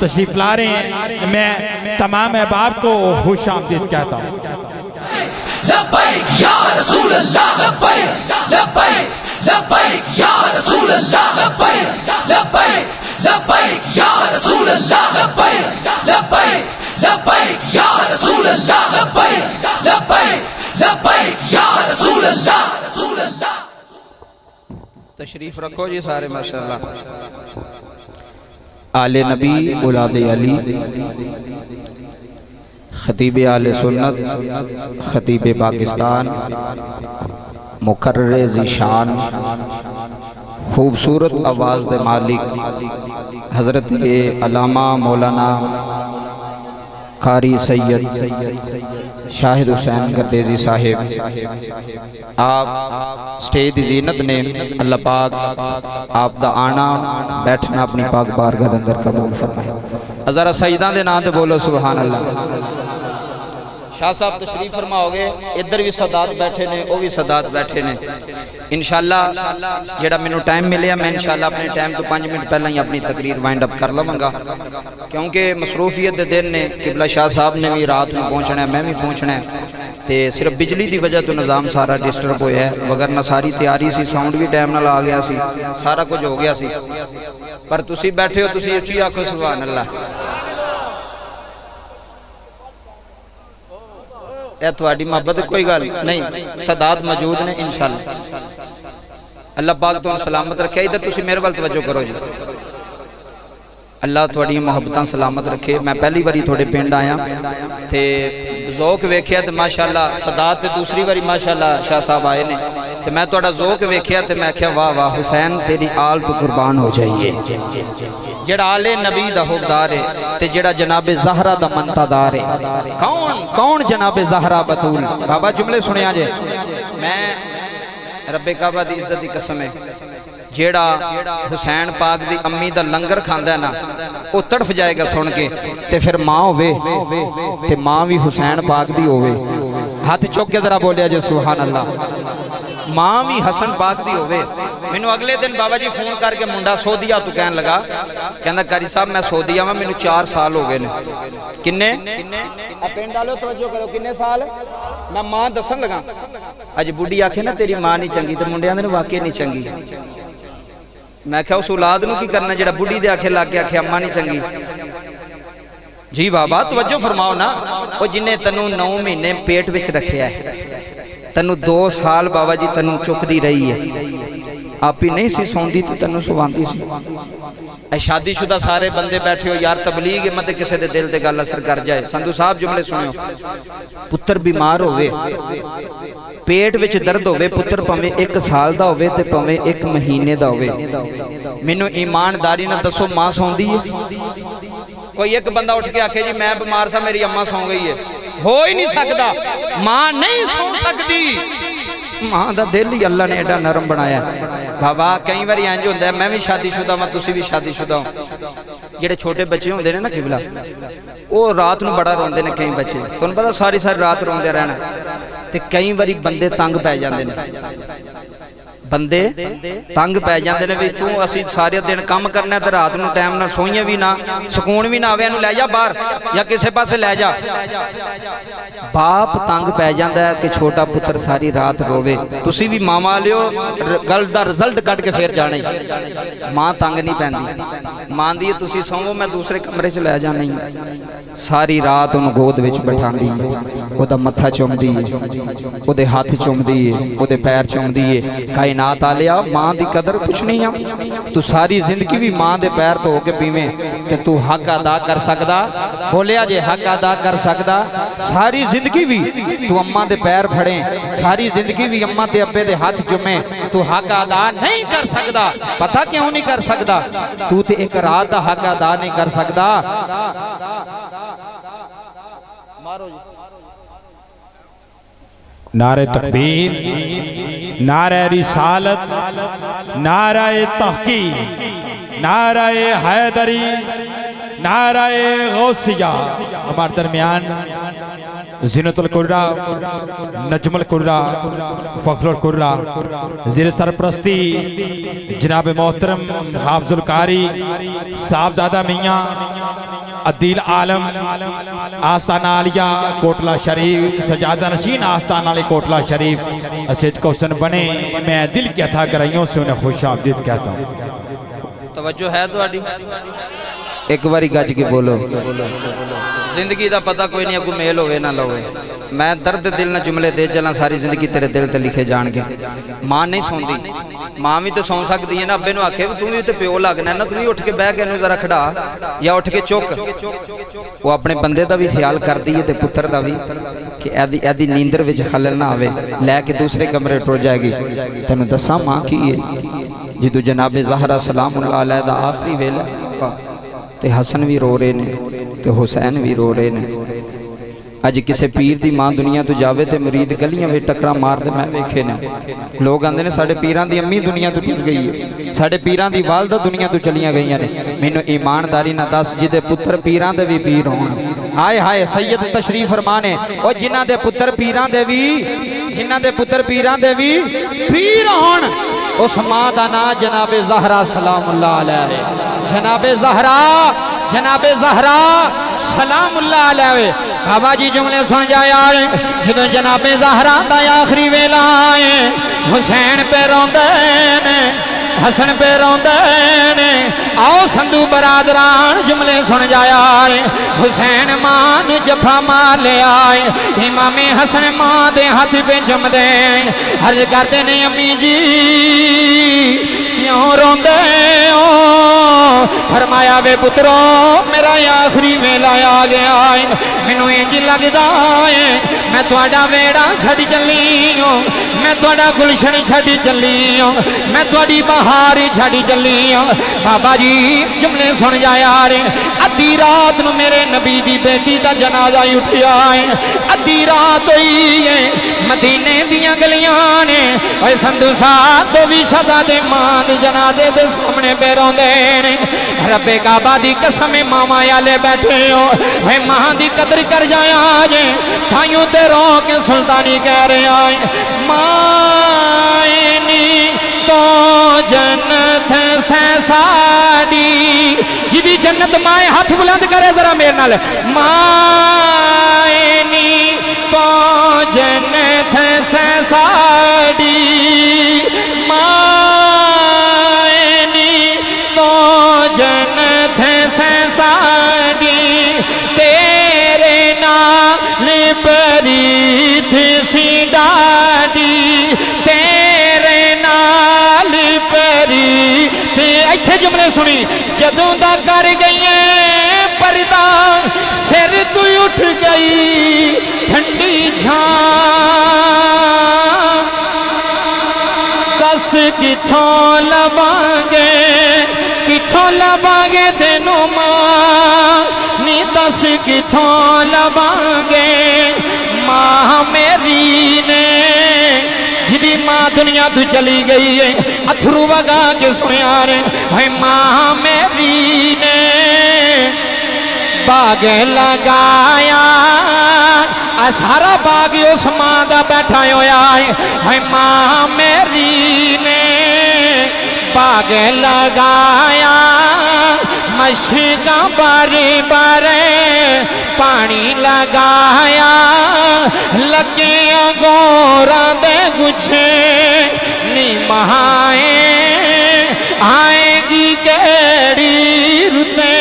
तशरीफ ला रहे हैं। मैं तमाम अहबाब को खुश आमदीद कहता हूँ। लब्बैक या रसूल अल्लाह, लब्बैक लब्बैक लब्बैक या रसूल अल्लाह, लब्बैक लब्बैक लब्बैक या रसूल अल्लाह, लब्बैक लब्बैक लब्बैक या रसूल अल्लाह, लब्बैक लब्बैक लब्बैक या रसूल अल्लाह, रसूल अल्लाह। तशरीफ रखो जी सारे माशाल्लाह। आले नबी औलादे अली खतीब आले सुन्नत खतीब पाकिस्तान मुकर्रर ज़ीशान खूबसूरत आवाज़ दे मालिक हज़रत अल्लामा मौलाना कारी सैयद शाहिद हुसैन गर्देजी साहिब आप स्टेज दी जीनत ने। अल्लाह पाक आप दा आना बैठना अपनी पाक बारगाह दे अंदर कबूल फरमाए। ज़रा सईदां दे नाम ते बोलो सुभान अल्लाह। शाह साहब तशरीफ फरमाओगे, इधर भी सदात बैठे ने, वो भी सदात बैठे ने। इंशाअल्लाह जेड़ा मैनू टाइम मिले मैं इंशाअल्लाह अपने टाइम तो 5 मिनट पहले ही अपनी तकरीर वाइंड अप कर लवांगा, क्योंकि मसरूफियत दे दिन ने। किबला शाह साहब ने भी रात में पहुँचना है, मैं भी पहुँचना है, तो सिर्फ बिजली की वजह तो निज़ाम सारा डिस्टर्ब होया है, वगरना सारी तैयारी सी, साउंड भी टाइम नाल आ गया सी, सारा कुछ हो गया सी। पर तुसी बैठे हो, तुसी उच्ची आखो सुभान अल्लाह। ए थोड़ी मोहब्बत कोई गल नहीं, सदात मौजूद ने इंशाअल्लाह। अल्लाह पाक तो सलामत रखे। इधर तुसी मेरे वाल तवज्जो करो जी। अल्लाह थोड़ी मोहब्बतां सलामत रखे। मैं पहली बारी थोड़े पिंड आया ते ज़ौक वेख्या तो माशाअल्लाह सदात ते दूसरी बारी माशाअल्लाह शाह साहब आए ने, तो मैं थोड़ा ज़ौक वेख्या तो मैं आख्या वाह वाह हुसैन तेरी आल तो कुर्बान हो जाइए। जेड़ा आले नबी दा हुक्मदार है ते जेड़ा जनाबे ज़हरा दा मंतादार है। कौन कौन जनाबे ज़हरा बतूल। बाबा जुमले सुनिया जे, मैं रब्बे काबा दी इज्जत दी कसम है, जेड़ा हुसैन पाक दी अम्मी दा लंगर खांदा है ना, वो तड़फ जाएगा सुन के। ते फिर माँ होवे ते माँ भी हुसैन पाक दी होवे। हाथ चुक के जरा बोलिया जो सुभान अल्लाह। माँ भी हसन पाक दी होवे। मैनू अगले दिन बाबा जी फोन करके मुंडा सोदिया तो कहन लगा, कहंदा कारी साहब मैं सोदिया वा, मैनू 4 साल हो गए ने। किन्ने पिंड वालों तवज्जो करो, किन्ने साल? मैं मां दसन लगा। अज बुढ़ी आखे ना तेरी मां नहीं चंगी, तो मुंडिया ने वाकई नहीं चंगी। मैं क्या उस औलाद नू की करना जेड़ा बुढ़ी दे आखे लग के आखे अम्मा नहीं चंगी। जी बाबा तवज्जो फरमाओ ना। वो जिन्हें तैनू 9 महीने पेट विच रखिया है, तैनू 2 साल बाबा जी तैनू चुकदी रही है, आप ही नहीं सी सौंदी तो तैनू सुवांदी सी। शादीशुदा सारे बंदे बैठे हो यार, तबलीग मत किसी दे दिल ते गल असर कर जाए। संधू साहब जुमले सुनियो, पुत्र बीमार होवे, पेट विच दर्द होवे, पुत्र भावें 1 साल दा होवे ते भावें 1 महीने दा होवे, मैनू ईमानदारी नाल दसो मां सौंदी है? कोई एक बंदा उठ के आखे जी मैं बीमार सा मेरी अम्मा सौ गई है, हो ही नहीं सकता। मां नहीं सौ सकती। मां दा दिल ही अल्लाह ने एडा नरम बनाया बाबा। कई बार इंज होंदा है, मैं भी शादीशुदा वा, तुसी भी शादीशुदा हो। जेडे छोटे बच्चे होंदे ने ना किबला, वो रात नूं बड़ा रोंदे ने। कई बच्चे तुहानूं पता सारी सारी रात रोंदे रहना, ते कई बारी बंदे तंग पै जांदे ने। बंदे तंग पै जांदे ने भी तू असी सारे दिन काम करना ते रात नूं टाइम ना सोईए भी ना, सुकून भी ना आवे, इहनूं लै जा बाहर या किसी पासे लै जा। बाप तंग पै जांदा है कि छोटा पुत्र सारी रात रोवे। तुसी भी मामा लियो, गल दा रिजल्ट कट के फिर जाना ही। मां तंग नहीं पैंदी, मां दी तुसी सोवो मैं दूसरे कमरे च लै जाना ही। सारी रात उन्हें गोद विच बिठांदी, ओदा मत्था चुमदी है, ओदे हाथ चुमदी है, ओदे पैर चुमदी है। कायनात आलिया मां दी कदर पुछनी आ। तू सारी जिंदगी भी मां दे पैर धो के पीवें ते तू हक अदा कर सकदा? बोलिया जे हक अदा कर सकदा? सारी जिंदगी भी तू अम्मा दे पैर फड़े, सारी जिंदगी भी अम्मा ते अब्बे दे हाथ चुमे, तू हक अदा नहीं कर सकदा। पता क्यों नहीं कर सकदा? तू ते एक रात दा हक अदा नहीं कर सकदा। नारे तकबीर, नारे रिसालत, नारे तहकीक, नारे हैदरी, नारे गौसिया। हमारे दरमियान ज़ीनतुल कुर्रा, नजमुल कुर्रा, फखरुल कुर्रा, ज़ीर सरप्रस्ती जनाब मोहतरम हाफिजुल कारी साहबजादा मियाँ अदील आलम आस्ताना आलिया कोटला शरीफ, सजादा नशीन आस्ताना आली कोटला शरीफ असिद क्वेश्चन बने। मैं दिल की अथा कराइयों से उन्हें खुश आमदीद कहता हूँ। तवज्जो है तुहाडी? एक बारी गज के बोलो। जिंदगी का पता कोई नहीं, अगू मेल होवे ना लवे। मैं दर्द दिल न जुमले दे चला, सारी जिंदगी तेरे दिल ते लिखे जाणगे। मां नहीं सौंदी, मां भी तो सौ सकती है ना। अब्बे नूं आखे तू भी तो प्यो लगना ना, तू भी उठ के बह के इहनूं जरा खड़ा या उठ के चुक। वो अपने बंदे का भी ख्याल करती है ते पुत्र का भी, कि एदी नींदर विच खलल ना आवे, लैके दूसरे कमरे टुर जाएगी। तैनूं दसां मां की है जिदों जनाबे ज़हरा सलामुल्लाह अलैहा दा आखिरी वेला ਤੇ ਹਸਨ ਵੀ ਰੋ ਰਹੇ ਨੇ ਤੇ ਹੁਸੈਨ ਵੀ ਰੋ ਰਹੇ ਨੇ। ਅੱਜ ਕਿਸੇ ਪੀਰ ਦੀ ਮਾਂ ਦੁਨੀਆ ਤੋਂ ਜਾਵੇ ਤੇ ਮੁਰੀਦ ਗਲੀਆਂ ਵਿੱਚ ਟੱਕਰਾਂ ਮਾਰਦੇ ਮੈਂ ਵੇਖੇ ਨੇ। ਲੋਕ ਆਂਦੇ ਨੇ ਸਾਡੇ ਪੀਰਾਂ ਦੀ ਅੰਮੀ ਦੁਨੀਆ ਤੋਂ ਟੁੱਟ ਗਈ ਹੈ, ਸਾਡੇ ਪੀਰਾਂ ਦੀ ਵਾਲਦਾ ਦੁਨੀਆ ਤੋਂ ਚਲੀਆਂ ਗਈਆਂ ਨੇ। ਮੈਨੂੰ ਈਮਾਨਦਾਰੀ ਨਾਲ ਦੱਸ, ਜਿਹਦੇ ਪੁੱਤਰ ਪੀਰਾਂ ਦੇ ਵੀ ਪੀਰ ਹੋਣ। ਹਾਏ ਹਾਏ ਸੈयद ਤਸ਼ਰੀਫ ਫਰਮਾ ਨੇ ਉਹ ਜਿਨ੍ਹਾਂ ਦੇ ਪੁੱਤਰ ਪੀਰਾਂ ਦੇ ਵੀ, ਜਿਨ੍ਹਾਂ ਦੇ ਪੁੱਤਰ ਪੀਰਾਂ ਦੇ ਵੀ ਪੀਰ ਹੋਣ। उस माँ का नाम जनाबे ज़हरा सलामुल्लाह अलैह, जनाबे ज़हरा, जनाबे ज़हरा सलामुल्लाह अलैह। बाबा जी जुमले सुन जाया जो जनाबे ज़हरा का आखिरी वेला है, हुसैन पे रोंदे ने, हसन पे रोंदे ने। आओ संधू बरादरान जुमले सुन जाया हुसैन मान जफा मार ले आए, इमामे हसन मां दे हाथ पे जमदे अर्ज करते ने अम्मी जी क्यों रोंदे हो। फरमाया वे पुत्रो मेरा आखिरी वेला आ गया है, मैनू इंज लगदा है मैं तुहाडा वेड़ा छड्ड चली हूं, मैं तुहाडा गुलशन छड्ड चली हूं, मैं तुहाडी बहार छड्ड चली हूं। बाबा जी जुमले सुन जाया रे। अद्धी रात नूं मेरे नबी दी बेटी दा जनाजा उठिया है, अद्धी रात हुई है, मदीने दियां गलियां ने। ओए संधू साहब तो भी सदा दे मां दे जनाजे दे सामने पे रोंदे ने। रब्बे काबा दी कसम मामा आले बैठे हो, ओए मां दी कदर कर जाया जे थाइयों ते रो के सुल्तानी कह रहे आए। मायनी तो जन्नत से साड़ी, जिदी जन्नत माए हाथ बुलंद करे जरा मेरे नाल। मायनी तो जन्नत से साड़ी, मायनी तो जन्नत से साड़ी, तेरे नाल प्रीत सी डाडी, तेरे नाल प्रीत। इत्थे जुमले सुनी जदों दा कर गई पर्दा सिर तू उठ गई ठंडी छां। दस किथों लवांगे, किथों लवांगे तेनू मां नी, दस किथों लवांगे मां मेरी ने। जिदी मां दुनिया तू चली गई है अथरू वगा के सुनिया रे। भाई मां मेरी ने बाग लगाया, सारा बाग उस मां का बैठा होया है। भाई मां मेरी ने बाग लगाया, मशका बारी बारे पानी लगाया, लगे गोरा दे गुछे नी महाए आएगी केड़ी रुते।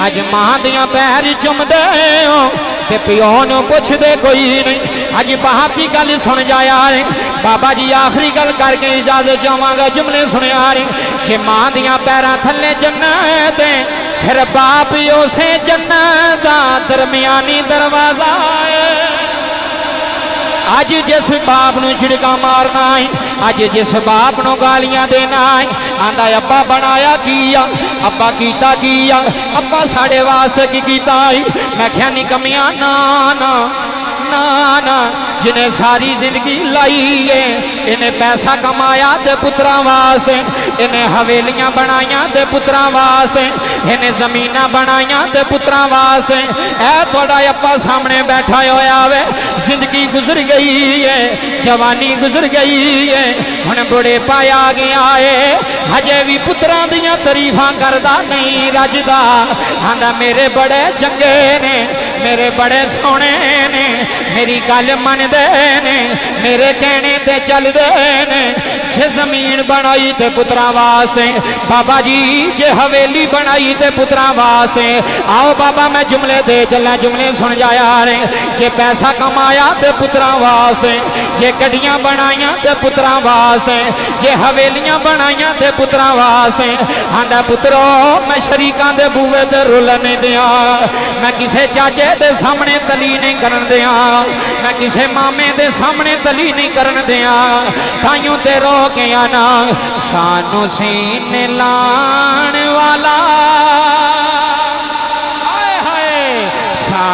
अज मां दियां पैर चुमदे हो ते पिओ नूं पुछदे कोई नहीं। अज बाप की गल सुन जाया रे। बाबा जी आखिरी गल करके इजाजत चाहांगा, जुमले सुनिया रे। जे मां दियां पैरां थल्ले जन्नत फिर बाप उसे जन्नत दा दरमियानी दरवाजा है। अज जिस बाप नूं झिड़का मारना है, अज जिस बाप नूं गालियां देना है, आंदा अब्बा बनाया की आ, अब्बा कीता की आ, अब्बा साढ़े वास्ते की कीता है। मैं क्या निकमिया ना ना ना ना, जिन्हें सारी जिंदगी लाई है, इन्हें पैसा कमाया ते पुत्रा वास्ते, इन्हें हवेलियां बनाइया ते पुत्रा वास्ते, इन्हें जमीना बनाइया ते पुत्रा वास्ते। ऐ थोड़ा अप्पा सामने बैठा होया वे। जिंदगी गुजर गई है, जवानी गुजर गई है, हुण बुढ़ेपा आ गया है, हजे भी पुत्रा दियां तरीफां करदा नहीं रजदा। आंदा मेरे बड़े चंगे ने, मेरे बड़े सोहणे ने, मेरी गल मनदे ने, मेरे कहने ते चलदे ने। जे जमीन बनाई ते पुत्रा वास्ते, बाबा जी जे हवेली बनाई ते पुत्रा वास्ते। आओ बाबा मैं जुमले दे चला, जुमले सुन जाया रे। जे पैसा कमाया ते पुत्रा वास्ते, जे गड्डियां बनाइया ते पुत्रा वास्ते, जे हवेलियां बनाइया ते पुत्रा वास्ते। आंदा पुत्रो मैं शरीकां दे बूहे ते रुलन नहीं दिया, मैं किसे चाचे दे सामने तली नहीं करन दिया, मैं किसे मामे दे सामने तली नहीं करन दिया। ताइयों ते रो के आना सानू सीने लाण वाला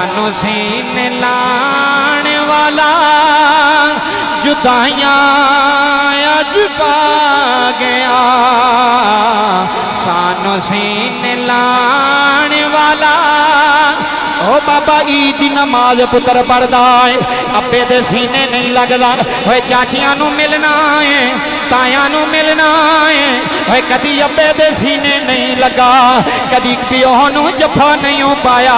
सानू सीने लाने वाला जुदाइयां अज पा गया, सानू सीने लाने वाला। ओ बाबा ईद दी नमाज पुत्र पढ़दा है, अब्बे दे सीने नहीं लगदा। ओए चाचियां नू मिलना है, तायां नू मिलना है, ओए कदी अब्बे दे सीने नहीं लगा, कदी प्यो नू जफा नहीं पाया।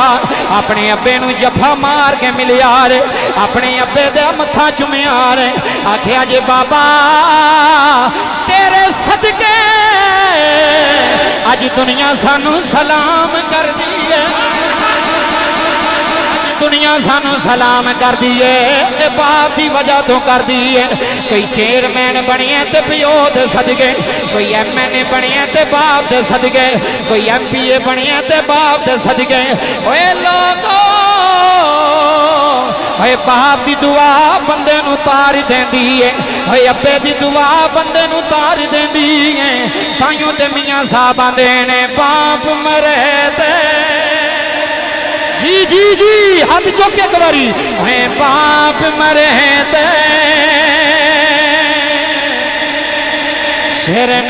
अपने अब्बे नू जफा मार के मिलिया रे, अपने अब्बे दे मत्था चुमिया रे, आखिया जे बाबा तेरे सदके अज दुनिया सानू सलाम कर दी है, दुनिया सानू सलाम कर दी है, बाप की वजह तो कर दी है। कोई चेयरमैन बनिए तो प्यो दे सदके, कोई MNA बनिए तो बाप दे सदके, कोई MPA बनिए तो बाप दे सदके। ओए लोगो ओए बाप की दुआ बंदे नू तार देंदी है, ओए अब्बे की दुआ बंदे नू तार देंदी है। ताइयों ते मियां साहब आंदे ने बाप मरे ते जी जी जी हाथ चुक के कबारी बाप मरे ते सिर न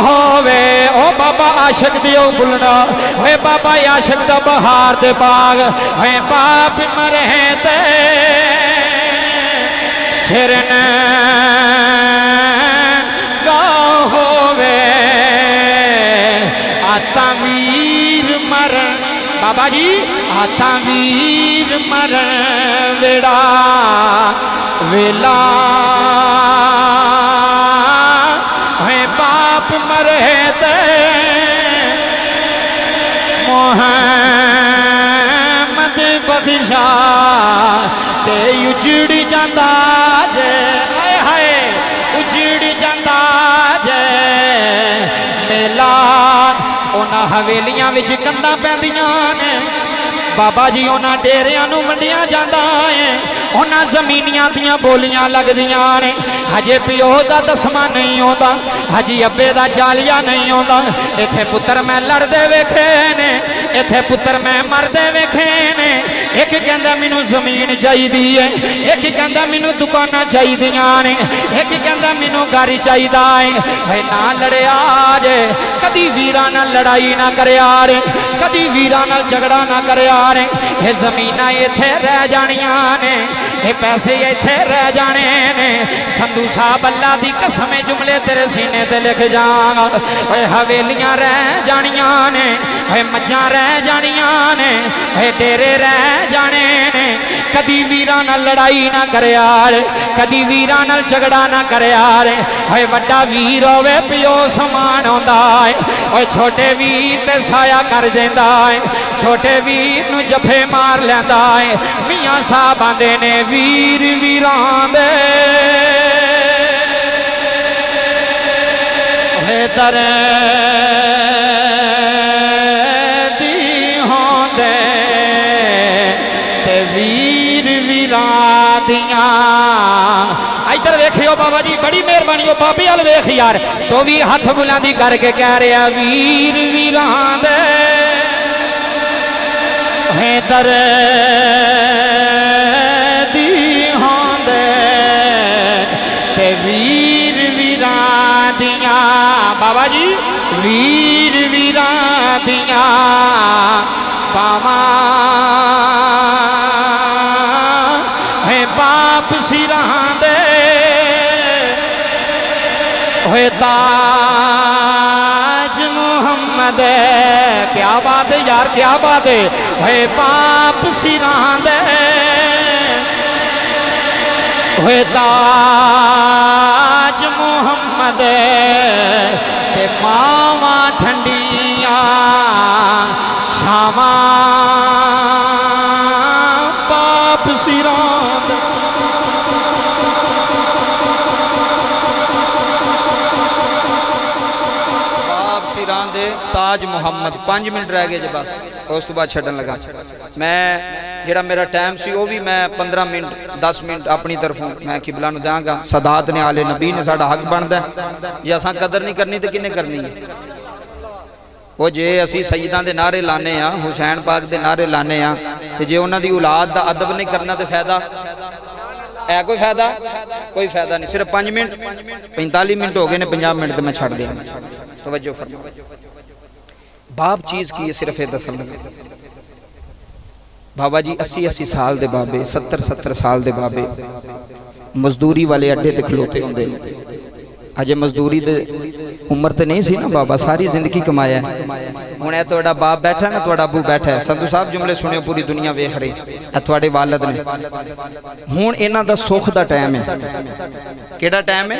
होवे। ओ बाबा आशिक दियो बुलना, हे बाबा आशिक दा बहार दे बाग, हे बाप मरे ते सिर न होवे। आता वीर मरण बाबा जी, आता वीर मरण वेड़ा वेला, है बाप मरे ते मोहम्मद बख्शा ते उजड़ जांदा जे, हाय हाय उजड़ जांदा जे मेला। उन्हां हवेलियां विच कंधां पैंदियां ने बाबा जी, उन्हां डेरियां नूं वंडिया जांदा है, उन्हां ज़मीनियां दियां बोलियां लगदियां ने। हजे प्यो दा दसवां नहीं आउंदा, हजी अब्बे दा चालिया नहीं आउंदा। इत्थे पुत्तर मैं लड़दे वेखे ने, इत्थे पुत्तर मैं मरदे वेखे ने। एक कहंदा मैनूं ज़मीन चाहीदी है, एक कहंदा मैनूं दुकानां चाहीदियां ने, एक कहंदा मैनूं घर चाहीदा है। है ना लड़िया जे, कदी वीरां नाल लड़ाई ना करिया रे, कदी वीरां नाल झगड़ा ना करिया रे। ये ज़मीनां इत्थे रह जानियां ने, ये पैसे इत्थे रह जाने ने। संधू साहब अल्लाह दी कसम जुमले तेरे सीने ते लिख जांगा। ओए हवेलियां रह जानियां ने, ओए मज्जां रह जानियां ने, ओए डेरे रह जाने ने। कदी वीरां नाल लड़ाई ना करिया रे, कदी वीरां नाल झगड़ा ना करिया रे। ओए वड्डा वीर होवे पिओ समान होंदा है, ओए छोटे वीर ते साया कर देंदा है, छोटे वीर नूं जफे मार लैंदा है। मियां साहब आंदे ने वीर वीरां दे दर दी होंदे ते वीर वीरां दियां। इधर देखियो बाबा जी, बड़ी मेहरबानी हो बाबे वाल वेख यार, तो भी हथ बुलंदी करके कह रहा वीर वीरां दे दर दी होंदे ते वीर वीरां दियां। बाबा जी वीर वीरां दियां पावां है बाप सिरां दे होए ताज मुहम्मद। क्या बात है यार, क्या बात है। होए बाप सिरां दे होए ताज मुहम्मद ते मावां ठंडियां छावां बाप सिरां दे। ताज मुहम्मद 5 मिनट रह गए जे बस, उस तो बाद छड्डन लगा। मैं जेड़ा मेरा टाइम सी वो भी मैं 15 मिनट 10 मिनट अपनी तरफों मैं किबला नूं देंगा। सदात ने आले नबी ने साडा हक बनदा, जे असां कदर नहीं करनी तो किन्ने करनी है। ਉਹ ਜੇ ਅਸੀਂ ਸਈਦਾਂ ਦੇ ਨਾਰੇ ਲਾਣੇ ਆ, ਹੁਸੈਨ ਪਾਕ ਦੇ ਨਾਰੇ ਲਾਣੇ ਆ, ਤੇ ਜੇ ਉਹਨਾਂ ਦੀ ਔਲਾਦ ਦਾ ਅਦਬ ਨਹੀਂ ਕਰਨਾ ਤੇ ਫਾਇਦਾ है? कोई फायदा? कोई फायदा नहीं। सिर्फ 5 मिनट 45 मिनट हो गए ने, 50 मिनट तो मैं छड़ दिया। तवज्जो फरमाओ, बाप चीज़ की है सिर्फ ये दसन लगे। बाबा जी 80-80 साल दे बाबे, 70-70 साल दे बाबे मजदूरी वाले अड्डे ते खलोते होंदे। अजे मजदूरी दे उम्र तो नहीं सी ना बाबा, सारी जिंदगी कमाया। हुण ऐ तुहाडा बाप बैठा ना, तुहाडा अबू बैठा है। संधू साहब जुमले सुनियो, पूरी दुनिया वेख रही है। तुहाडे वालिद ने हुण इन्हां दा सुख दा टाइम है। किहड़ा टाइम है?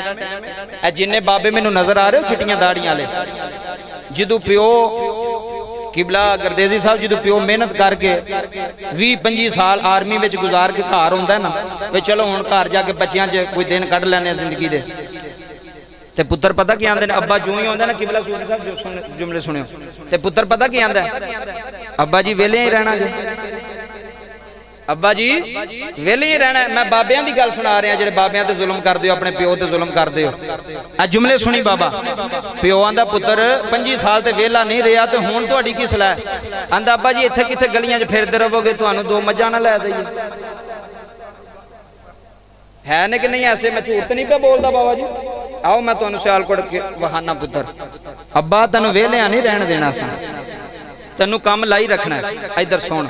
ऐ जिन्ने बाबे मैनूं नज़र आ रहे हो चिट्टियां दाड़ियां वाले, जदों प्यो किबला गुरदेजी साहब जदों प्यो मेहनत करके 20-25 साल आर्मी में गुजार के घर आउंदा ना, वे चलो हुण घर जाके बच्चियां च कोई दिन कढ लैने जिंदगी दे, ते पुत्र पता की आंदे ने? अब्बा जूं ही आंदा ना, किबला सूरी साहब जो जुमले सुनियो, ते पुत्र पता की आंदा? अब्बा जी वेले ही रहना जी, अब्बा जी वेले ही रहना। मैं बाबियां दी गल सुना रहा, जेड़े बाबियां ते जुल्म करदे हो, अपने प्यो ते जुल्म करदे हो। आ जुमले सुनी बाबा, प्यो आंदा पुत्र 25 साल ते वेला नहीं रहा, ते हुण तुहाडी की सलाह? आंदा अब्बा जी इत्थे कित्थे गलियां च फिरदे रहोगे, तुहानू 2 मज्जां ना लै दईए। है ने कि नहीं? ऐसे मैं झूठ नहीं पे बोलता बाबा जी। आओ मैं तुहानू सियालकोट वहाना पुत्र, अब्बा तैनू वेलिया नहीं रहन देना, सा तैनू काम लाई रखना है। इधर सुन,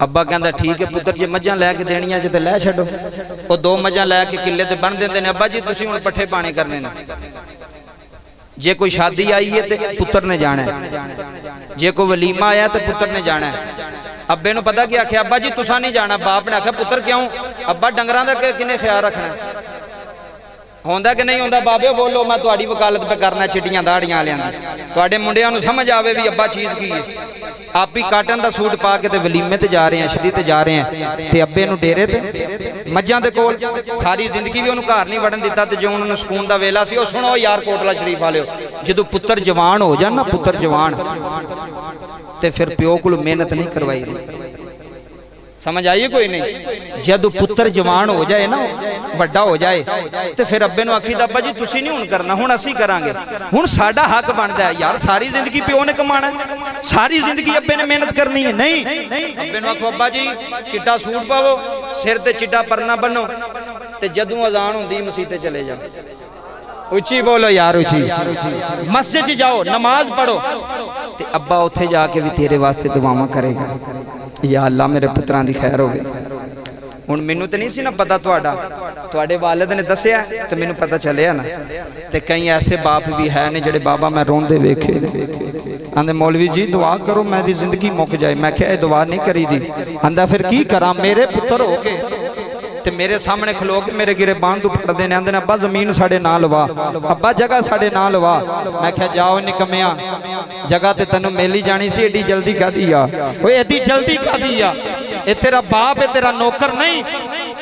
अब्बा कहता ठीक है पुत्र, जे मझां लैके देनियां च ते लै छड्डो। वो 2 मझां लैके किले ते बन देंदे ने। अब्बा जी तुसीं हुण पट्ठे पाने करने ने, जे कोई शादी आई है तो पुत्र ने जाना है, जे कोई वलीमा आया तो पुत्र ने जाना है। अब्बे नूं पता की आख्या? अब्बा जी तुसां नहीं जाना। बाप ने आख्या पुत्र क्यों? अब्बा डंगरां दा किन्ने ख्याल रखना होंदा कि नहीं होंदा? बाबे बोलो, मैं तुहाडी वकालत पे करना चिट्टियां दाड़ियां वालियां दी। तुहाडे मुंडियां नूं समझ आवे भी अब्बा चीज़ की है। आप ही काटन का सूट पा के ते वलीमे ते जा रहे हैं, शदी ते जा रहे हैं, ते अब्बे नूं डेरे ते मज्जां दे कोल सारी जिंदगी भी उन्होंने घर नहीं वड़न दिता। ते जो उन्होंने सुकून का वेला सी, सुनो यार कोटला शरीफ वाले, जो पुत्र जवान हो जाए ना, पुत्र जवान, ते फिर प्यो को मेहनत नहीं करवाई। समझ आइए कोई नहीं? जदों पुत्र जवान हो जाए ना, वड्डा हो जाए, तो फिर अब्बे नूं आखीदा अब्बा जी तुसीं नहीं हुण करना, हुण असीं करांगे। हुण साडा हक बनदा है यार, सारी जिंदगी प्यो ने कमाना है, सारी जिंदगी अब्बे ने मेहनत करनी है। नहीं, अब्बे नूं आखो अब्बा जी चिट्टा सूट पावो, सिर ते चिट्टा परना बनो, ते जदों अजान हुंदी मसीते चले जाओ। उची बोलो यार, उची। मस्जिद च जाओ, नमाज पढ़ो, ते अब्बा उत्थे जाके भी तेरे वास्ते दुआवां करेगा, या अल्लाह मेरे पुत्रां दी खैर होवे। हुण मैनूं ते नहीं सी ना पता, तुहाडे वालिद ने दस्सिया ते मैनूं पता चलिया ना। ते कई ऐसे बाप भी है ने जेड़े बाबा मैं रोंदे वेखे, आंदे मौलवी जी दुआ करो मेरी जिंदगी मुक जाए। मैं क्या दुआ नहीं करी दी? आंदा फिर की करा? मेरे पुत्र हो के ते मेरे सामने खलो के मेरे गिरे बांध तू फटदे ने, आंदे ने अब्बा जमीन साडे नाल लवा, अब्बा जगह साडे नाल लवा। मैं क्या जाओ निकम्मिया, जगह ते तैनूं मिल ही जानी सी, एडी जल्दी कादी आ? ओए एडी जल्दी कादी आ? ये तेरा बाप है, तेरा नौकर नहीं।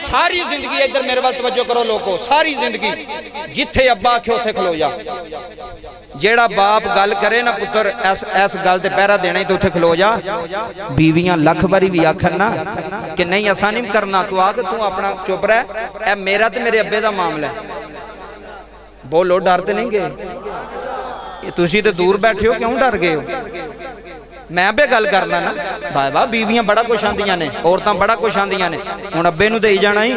सारी जिंदगी इधर मेरे वाल तवज्जो करो लोगो, सारी जिंदगी जिथे अब्बा आखे उथे खलो जा। जेड़ा बाप गल करे ना पुत्र ऐस गल ते पहरा देना ही, तो उथे खलो जा। बीवियां लख बारी भी आखन ना कि नहीं असा नहीं करना, तू आख तू अपना चुप रह, ए मेरा ते मेरे अब्बे दा मामला है। बोलो डर ते नहीं गए? तुसी ते दूर बैठे हो, क्यों डर गए हो? मैं बे गल करना ना बाबा, बीवियां बड़ा कुछ आंदियां ने, औरतां बड़ा कुछ आंदियां ने। हुण अब्बे नूं देई जाना ही,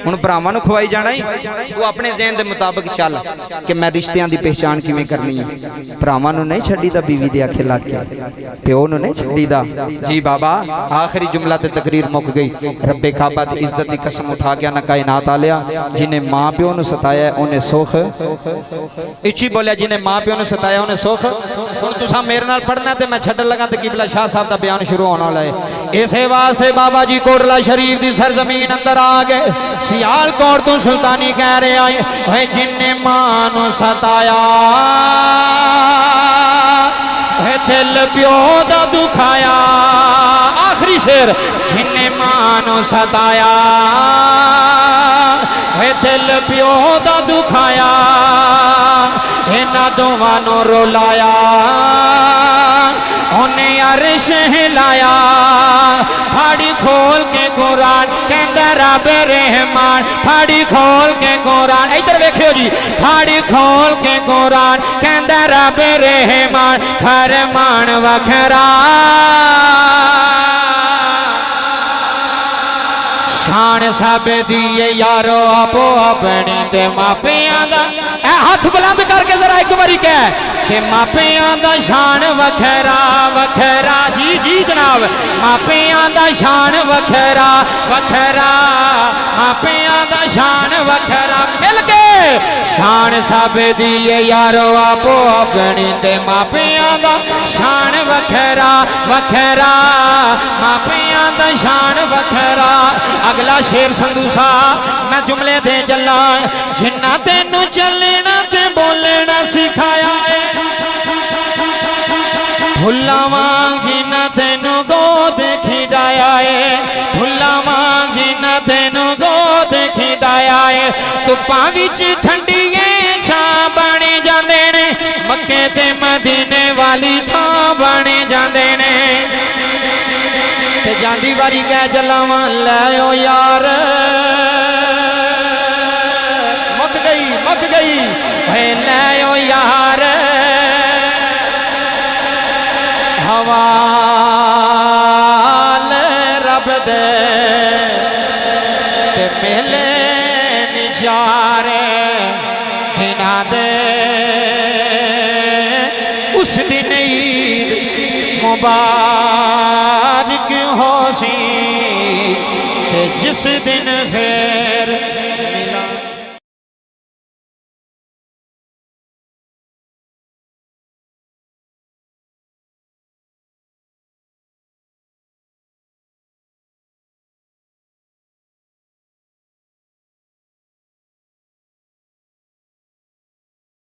हुण भरावां नूं खवाई जाना ही। तू अपने ज़हन दे मुताबिक चल कि मैं रिश्तियां दी पहचान किवें करनी है। भरावां नूं नहीं छड्डीदा बीवी दे आखे लग के, प्यो नूं नहीं छड्डीदा। जी बाबा आखिरी जुमला ते तकरीर मुक गई। रब्बे काबा दी इज्जत दी कसम उठा गया ना कायनात आलिया, जिन्हें मां प्यो नूं सताया उन्हें सुख, इच्ची बोलिया जिन्हें मां प्यो नूं सताया उन्हें सुख। हुण तुसां मेरे नाल पढ़ना ते मैं छड्डन लगा, किबला शाह साहब का बयान शुरू होने वाला है। इसे वास्ते बाबा जी कोटला शरीफ की सरजमीन अंदर आ गए। सियालकोट तो सुल्तानी कह रहे आए, जिन्हें मां नूं सताया दिल प्यो दा दुखाया। आखिरी शेर, जिन्ने मां नूं सताया है दिल प्यो दा दुखाया इन्हां दोवां नूं रुलाया उन्हें अर्श हिलाया फाड़ी खोल के कुरान कहंदा रब रहमान फाड़ी खोल के कुरान इधर वेखियो जी फाड़ी खोल के कुरान कहंदा रब रहमान फरमान वखरा शान सब दिए यारो आपो अपनी ते मापियां दा हाथ बुलंद करके जरा एक बारी कह कि मापियां दा शान वखरा वखरा जी जी जनाब मापियां दा शान वखरा वखरा मापियां दा शान वखरा मिल के शान सब दिए यारो आपो अपनी ते मापियां दा शान वखरा वखरा मापियां दा शान वखरा अगला शेर संधू सा मैं जुमले दे चला जिन्ना तेनू चलना ते बोलना सिखाया है भुल्ला वांग जिन्ना तेनू गोद खिडाया है भुल्ला वांग जिन्ना तेनू गोद खिडाया है धुप्पां विच ठंडिए छां बने जांदे ने मक्के ते मदीने वाली थां बने जांदे ने ते जांदी वारी कह चलावां लैओ यार मुक गई है लैओ यार हवाल रब दे ते मिले निजारे हिना दे उस दिन ईद मुबारक हो सी जिस दिन फिर